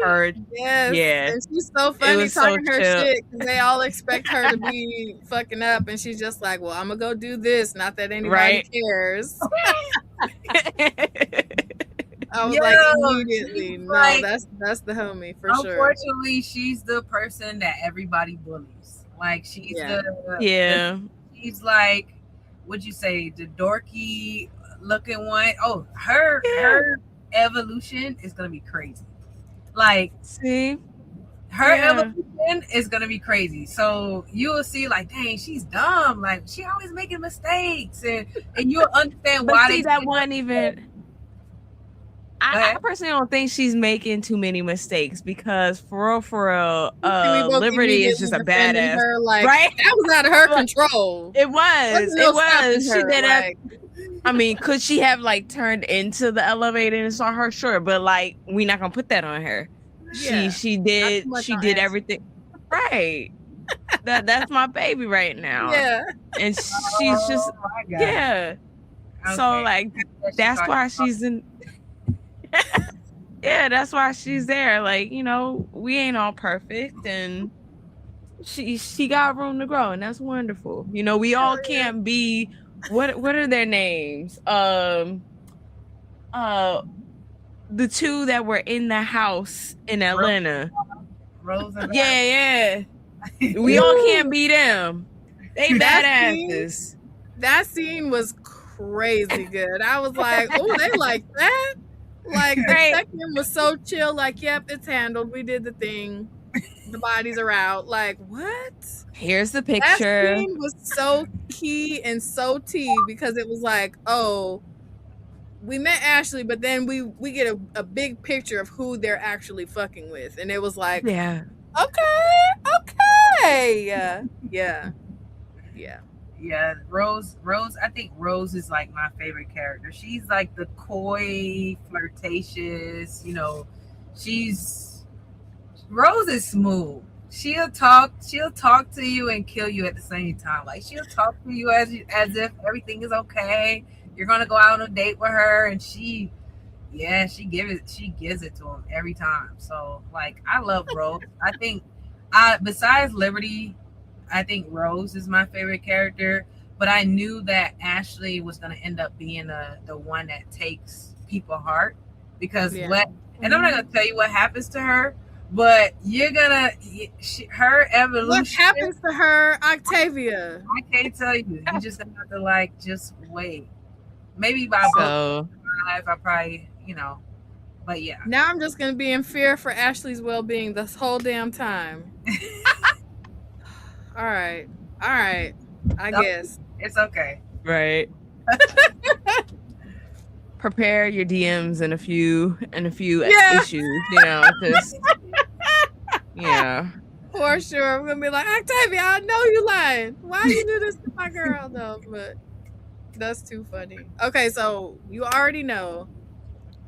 her. Yes. And she's so funny talking her shit because they all expect her to be fucking up, and she's just like, "Well, I'm gonna go do this. Not that anybody cares." I was like, immediately, no, like, that's the homie for sure. Unfortunately, she's the person that everybody bullies. Like she's she's like, what'd you say, the dorky looking one? Oh, her evolution is gonna be crazy. Like, see, her evolution is gonna be crazy. So you will see, like, dang, she's dumb. Like she always making mistakes, and you'll understand why they that one even. I personally don't think she's making too many mistakes because for real, Liberty is just a badass. Her, like, right? That was out of her control. It was. She did that. I mean, could she have like turned into the elevator and saw her? Sure, but like we're not gonna put that on her. Yeah, she did everything right. That's my baby right now. Yeah, and she's just Okay. So like that's why she's in. Yeah, that's why she's there. Like, you know, we ain't all perfect, and she got room to grow, and that's wonderful. You know, we all can't be. What are their names? The two that were in the house in Atlanta. Rose and yeah. We all can't be them. They badasses. That scene was crazy good. I was like, oh, they like that. Like the second was so chill, like, yep, it's handled. We did the thing. The bodies are out. Like, what? Here's the picture. That scene was so key and so tea because it was like, oh, we met Ashley, but then we get a big picture of who they're actually fucking with. And it was like, yeah. Okay. Yeah. Yeah, Rose. I think Rose is like my favorite character. She's like the coy, flirtatious. You know, Rose is smooth. She'll talk to you and kill you at the same time. Like she'll talk to you as if everything is okay. You're gonna go out on a date with her, and she gives it to him every time. So like, I love Rose. I think, besides Liberty, I think Rose is my favorite character, but I knew that Ashley was going to end up being the one that takes people's heart because and I'm not going to tell you what happens to her, but her evolution. What happens to her, Octavia? I can't tell you. You just have to like just wait. Maybe by book 5, I probably, you know, but yeah. Now I'm just going to be in fear for Ashley's well-being this whole damn time. All right. I guess it's okay. Right. Prepare your DMs in a few issues. You know, just for sure. I'm gonna be like, Octavia, I know you lying. Why you do this to my girl though? But that's too funny. Okay, so you already know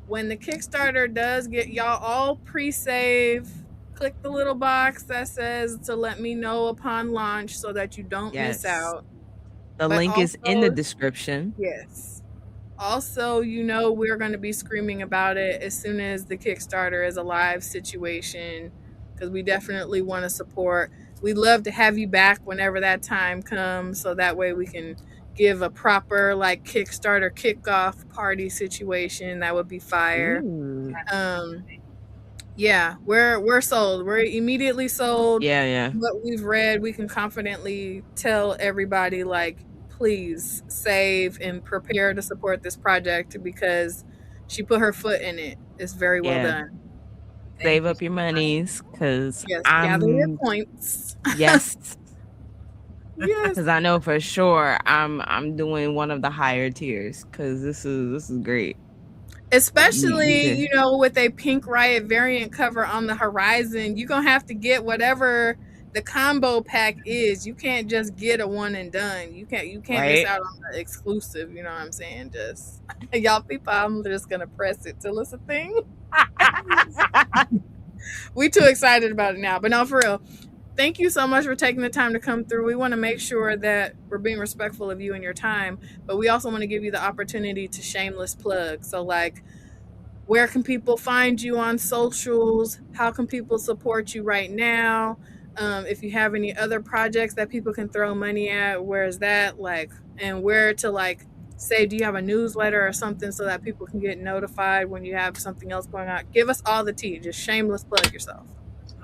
when the Kickstarter does get y'all all pre-save. Click the little box that says to let me know upon launch so that you don't miss out. The link is in the description. Yes. Also, you know, we're going to be screaming about it as soon as the Kickstarter is a live situation because we definitely want to support. We'd love to have you back whenever that time comes so that way we can give a proper like Kickstarter kickoff party situation. That would be fire. Yeah, we're sold. We're immediately sold. Yeah. What we've read, we can confidently tell everybody, like, please save and prepare to support this project because she put her foot in it. It's very well done. Save up your monies because gather your points. Yes. Because I know for sure I'm doing one of the higher tiers because this is great. Especially, you know, with a pink Riot variant cover on the horizon, you're going to have to get whatever the combo pack is. You can't just get a one and done. You can't miss out on the exclusive. You know what I'm saying? Just y'all people, I'm just going to press it till it's a thing. We too excited about it now. But no, for real. thank you so much for taking the time to come through. We want to make sure that we're being respectful of you and your time, but we also want to give you the opportunity to shameless plug. So, like, where can people find you on socials? How can people support you right now? If you have any other projects that people can throw money at, where is that? Like, and where to, like, say, do you have a newsletter or something so that people can get notified when you have something else going on? Give us all the tea. Just shameless plug yourself.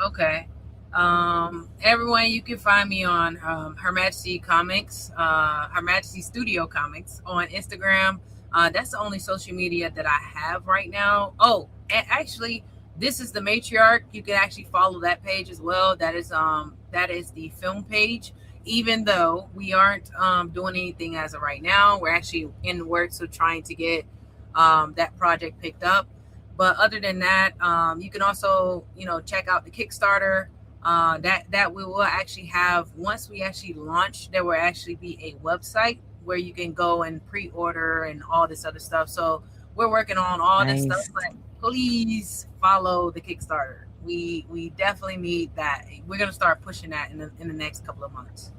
Okay. Everyone, you can find me on Her Majesty Comics, Her Majesty Studio Comics on Instagram. That's the only social media that I have right now. Oh, actually, this is the Matriarch. You can actually follow that page as well. That is the film page. Even though we aren't doing anything as of right now, we're actually in the works of trying to get that project picked up. But other than that, you can also, check out the Kickstarter. That we will actually have, once we actually launch, there will actually be a website where you can go and pre-order and all this other stuff. So we're working on all this stuff, but please follow the Kickstarter. We definitely need that. We're gonna start pushing that in the next couple of months.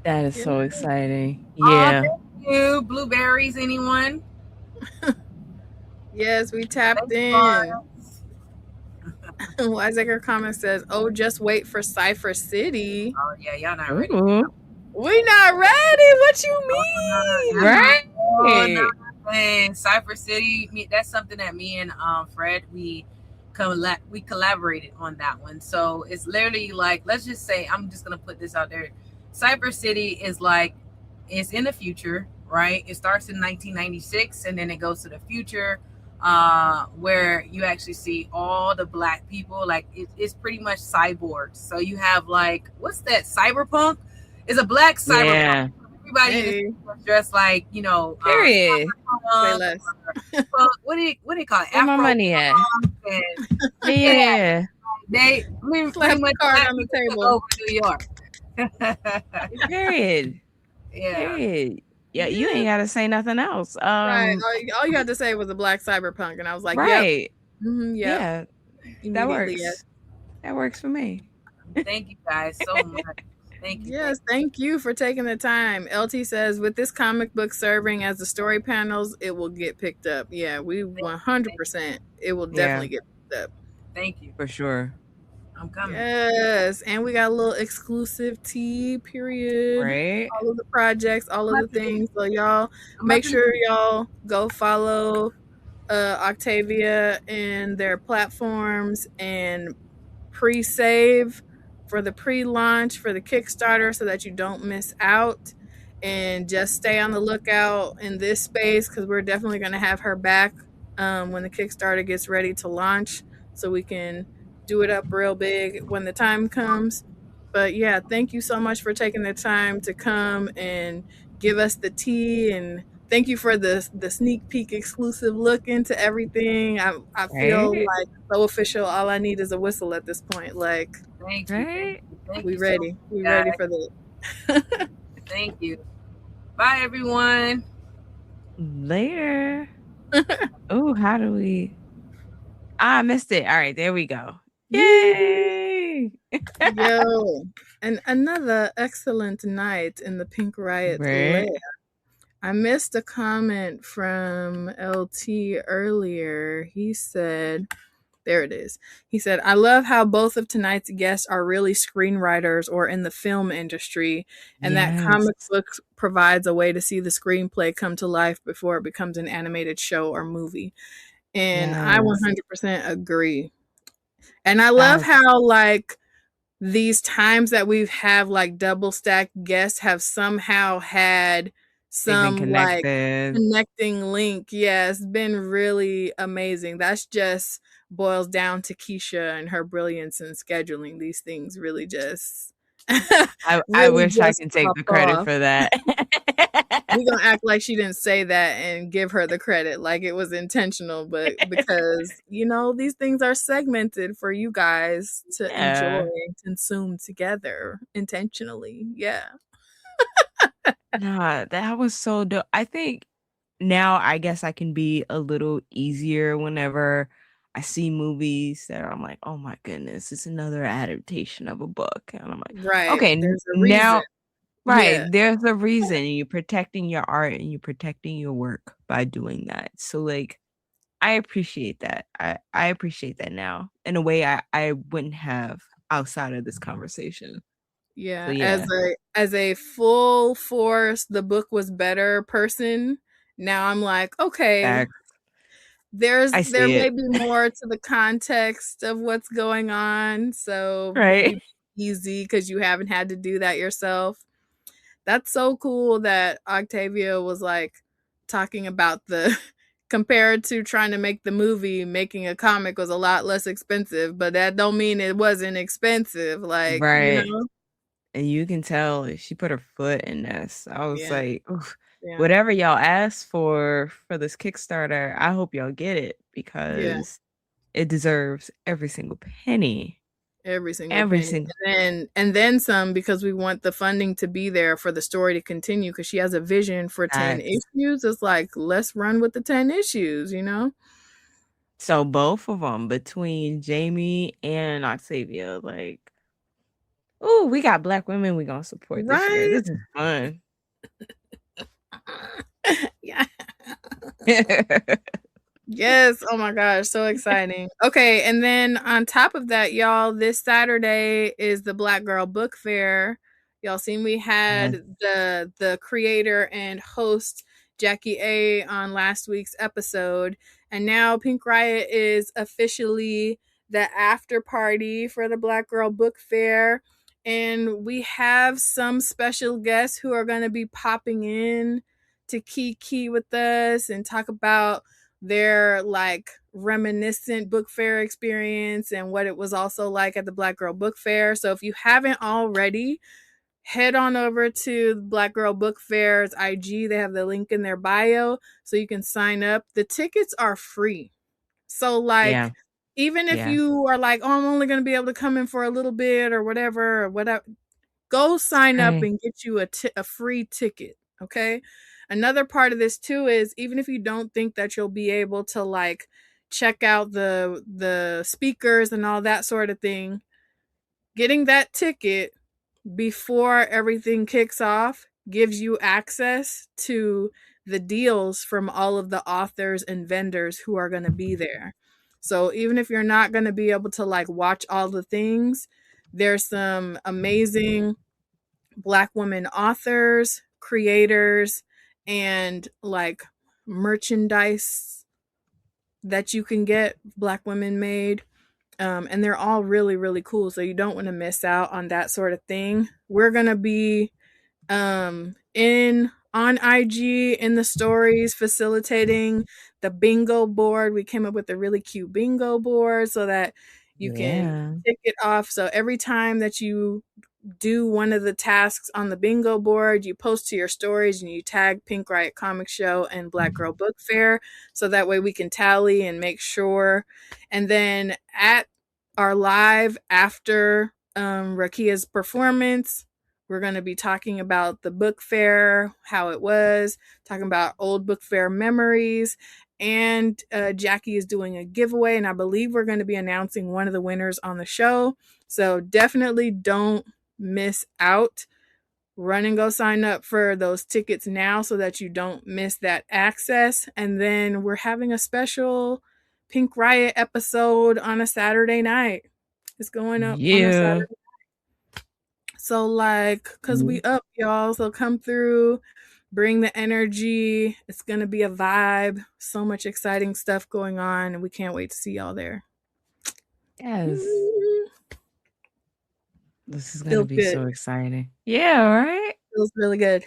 That is so exciting. Yeah. Thank you. Blueberries, anyone? Yes, we tapped in. Wiseacre comment says, "Oh, just wait for Cypher City." Oh yeah, y'all not ready. We not ready. What you mean? Right? Cypher City. That's something that me and Fred we collaborated on that one. So it's literally like, let's just say, I'm just gonna put this out there. Cypher City is like, it's in the future, right? It starts in 1996 and then it goes to the future. Where you actually see all the black people, like it's pretty much cyborgs. So you have, like, what's that? Cyberpunk is a black cyberpunk. Yeah. Everybody is dressed like, Say period. less. Well, what do you call it? Where my money at? Yeah. They pretty much card on the table over New York. Period. Yeah. Period. Yeah, you ain't got to say nothing else. Right. All you had to say was a black cyberpunk, and I was like, right. Yep. Mm-hmm, yep. Yeah, that works. Yes. That works for me. Thank you guys so much. Thank you. Yes, thank you for taking the time. LT says, with this comic book serving as the story panels, it will get picked up. Yeah, we 100%. It will definitely get picked up. Thank you. For sure. I'm coming. Yes, and we got a little exclusive tea, period. Right. All of the projects, all of the things. So y'all make sure y'all go follow Octavia and their platforms and pre-save for the pre-launch for the Kickstarter so that you don't miss out. And just stay on the lookout in this space because we're definitely going to have her back when the Kickstarter gets ready to launch so we can do it up real big when the time comes. But yeah, thank you so much for taking the time to come and give us the tea, and thank you for the sneak peek exclusive look into everything. I feel like so official. All I need is a whistle at this point. Like, thank you. We ready. We ready for that. Thank you. Bye everyone. Later. Oh, how do we? I missed it. All right, there we go. Yay! Yo, and another excellent night in the Pink Riot Lair. I missed a comment from LT earlier. He said, there it is. He said, I love how both of tonight's guests are really screenwriters or in the film industry, and that comic books provides a way to see the screenplay come to life before it becomes an animated show or movie. And I 100% agree. And I love how, like, these times that we've have like double stacked guests have somehow had some like connecting link. Yeah, it's been really amazing. That's just boils down to Keisha and her brilliance in scheduling these things. Really just I wish I can take the credit for that. We're gonna act like she didn't say that and give her the credit like it was intentional, but because these things are segmented for you guys to enjoy and consume together intentionally. Nah, that was so dope. I think now I guess I can be a little easier whenever I see movies that I'm like, oh my goodness, it's another adaptation of a book. And I'm like, Right. okay, There's a now, reason. right, Yeah. there's a reason. And you're protecting your art and you're protecting your work by doing that. So like, I appreciate that. I appreciate that now in a way I wouldn't have outside of this conversation. Yeah. So yeah, As a full force, the book was better person. Now I'm like, okay, I there see may it. be more to the context of what's going on. So Right. maybe easy because you haven't had to do that yourself. That's so cool that Octavia was like talking about the compared to trying to make the movie, making a comic was a lot less expensive, but that don't mean it wasn't expensive. Like, Right. And you can tell she put her foot in this. I was Yeah. like, oof, Yeah. whatever y'all asked for this Kickstarter, I hope y'all get it because it deserves every single penny. Every single Every penny. single And then some because we want the funding to be there for the story to continue because she has a vision for 10 issues. It's like, let's run with the 10 issues, you know? So both of them between Jamie and Octavia, like, oh, we got Black women we gonna support this year. Right? This is fun. Yeah. Yes. Oh my gosh. So exciting. Okay. And then on top of that, y'all, this Saturday is the Black Girl Book Fair. Y'all seen we had the creator and host Jackie A on last week's episode. And now Pink Riot is officially the after party for the Black Girl Book Fair. And we have some special guests who are going to be popping in to kiki with us and talk about their like reminiscent book fair experience and what it was also like at the Black Girl Book Fair. So if you haven't already, head on over to Black Girl Book Fair's IG. They have the link in their bio so you can sign up. The tickets are free. So like even if you are like, oh, I'm only going to be able to come in for a little bit or whatever, go sign up and get you a free ticket. Okay. Another part of this too is even if you don't think that you'll be able to like check out the speakers and all that sort of thing, getting that ticket before everything kicks off gives you access to the deals from all of the authors and vendors who are going to be there. So even if you're not going to be able to like watch all the things, there's some amazing Black women authors, creators, and like merchandise that you can get Black women made. And they're all really, really cool. So you don't want to miss out on that sort of thing. We're going to be in on IG in the stories facilitating the bingo board. We came up with a really cute bingo board so that you can tick it off. So every time that you do one of the tasks on the bingo board, you post to your stories and you tag Pink Riot Comic Show and Black Girl Book Fair. So that way we can tally and make sure. And then at our live after Rakia's performance, we're going to be talking about the book fair, how it was, talking about old book fair memories. And Jackie is doing a giveaway, and I believe we're going to be announcing one of the winners on the show. So definitely don't miss out. Run and go sign up for those tickets now so that you don't miss that access. And then we're having a special Pink Riot episode on a Saturday night. It's going up on a Saturday night. So like, cause we up, y'all. So come through, bring the energy. It's gonna be a vibe. So much exciting stuff going on, and we can't wait to see y'all there. Yes. This is gonna be so exciting. Yeah, right? Feels really good.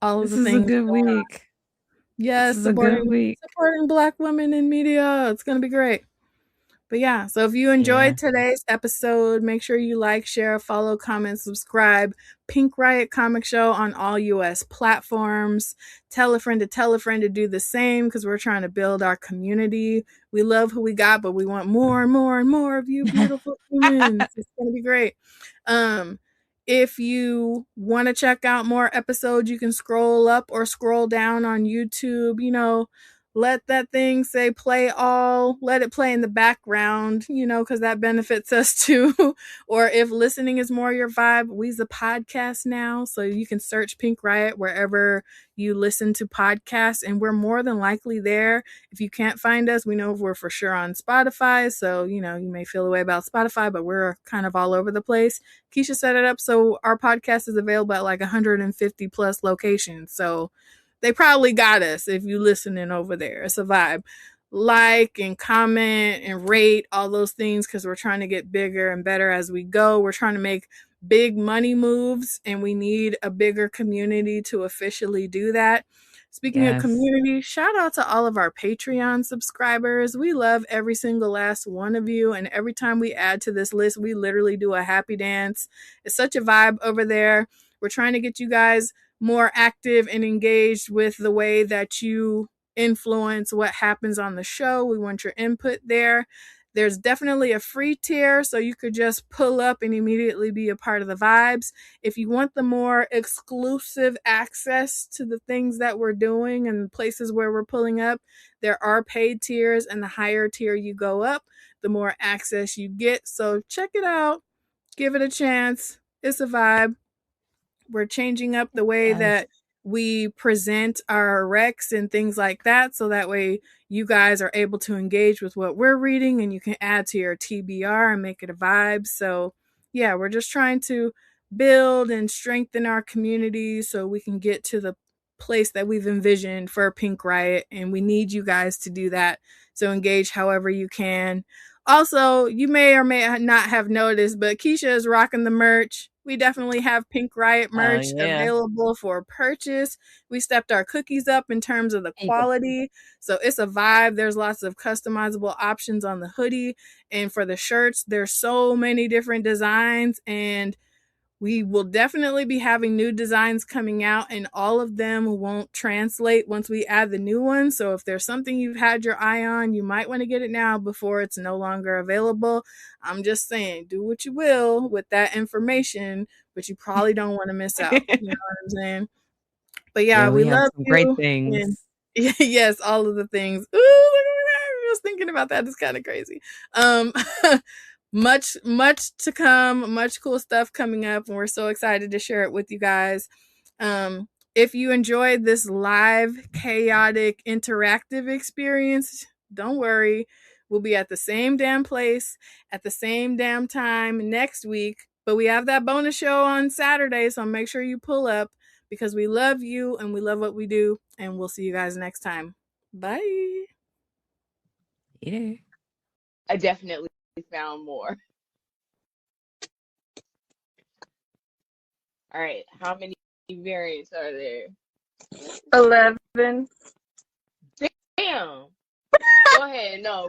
All of this the things. This is a good week. Yes, supporting Black women in media. It's gonna be great. But yeah, so if you enjoyed today's episode, make sure you like, share, follow, comment, subscribe. Pink Riot Comic Show on all US platforms. Tell a friend to do the same because we're trying to build our community. We love who we got, but we want more and more and more of you beautiful humans. It's going to be great. If you want to check out more episodes, you can scroll up or scroll down on YouTube, let that thing say play all, let it play in the background, because that benefits us too. Or if listening is more your vibe, we's a podcast now. So you can search Pink Riot wherever you listen to podcasts, and we're more than likely there. If you can't find us, we know we're for sure on Spotify. So, you may feel a way about Spotify, but we're kind of all over the place. Keisha set it up so our podcast is available at like 150 plus locations. So they probably got us if you listening over there. It's a vibe. Like and comment and rate all those things, because we're trying to get bigger and better as we go. We're trying to make big money moves, and we need a bigger community to officially do that. Speaking of community, shout out to all of our Patreon subscribers. We love every single last one of you. And every time we add to this list, we literally do a happy dance. It's such a vibe over there. We're trying to get you guys more active and engaged with the way that you influence what happens on the show. We want your input there. There's definitely a free tier, so you could just pull up and immediately be a part of the vibes. If you want the more exclusive access to the things that we're doing and places where we're pulling up, there are paid tiers, and the higher tier you go up, the more access you get. So check it out. Give it a chance. It's a vibe. We're changing up the way that we present our recs and things like that, so that way you guys are able to engage with what we're reading, and you can add to your TBR and make it a vibe. So yeah, we're just trying to build and strengthen our community so we can get to the place that we've envisioned for Pink Riot, and we need you guys to do that. So engage however you can. Also, you may or may not have noticed, but Keisha is rocking the merch. We definitely have Pink Riot merch available for purchase. We stepped our cookies up in terms of the quality. So it's a vibe. There's lots of customizable options on the hoodie. And for the shirts, there's so many different designs. And we will definitely be having new designs coming out, and all of them won't translate once we add the new ones. So if there's something you've had your eye on, you might want to get it now before it's no longer available. I'm just saying, do what you will with that information, but you probably don't want to miss out. You know what I'm saying? But yeah, we love some you. Great things. And yes, all of the things. Ooh, I was thinking about that. It's kind of crazy. Much to come, much cool stuff coming up, and we're so excited to share it with you guys. If you enjoyed this live, chaotic, interactive experience, don't worry. We'll be at the same damn place at the same damn time next week, but we have that bonus show on Saturday, so make sure you pull up, because we love you and we love what we do, and we'll see you guys next time. Bye. Yeah. I definitely found more. All right, how many variants are there? 11. Damn. Go ahead. No.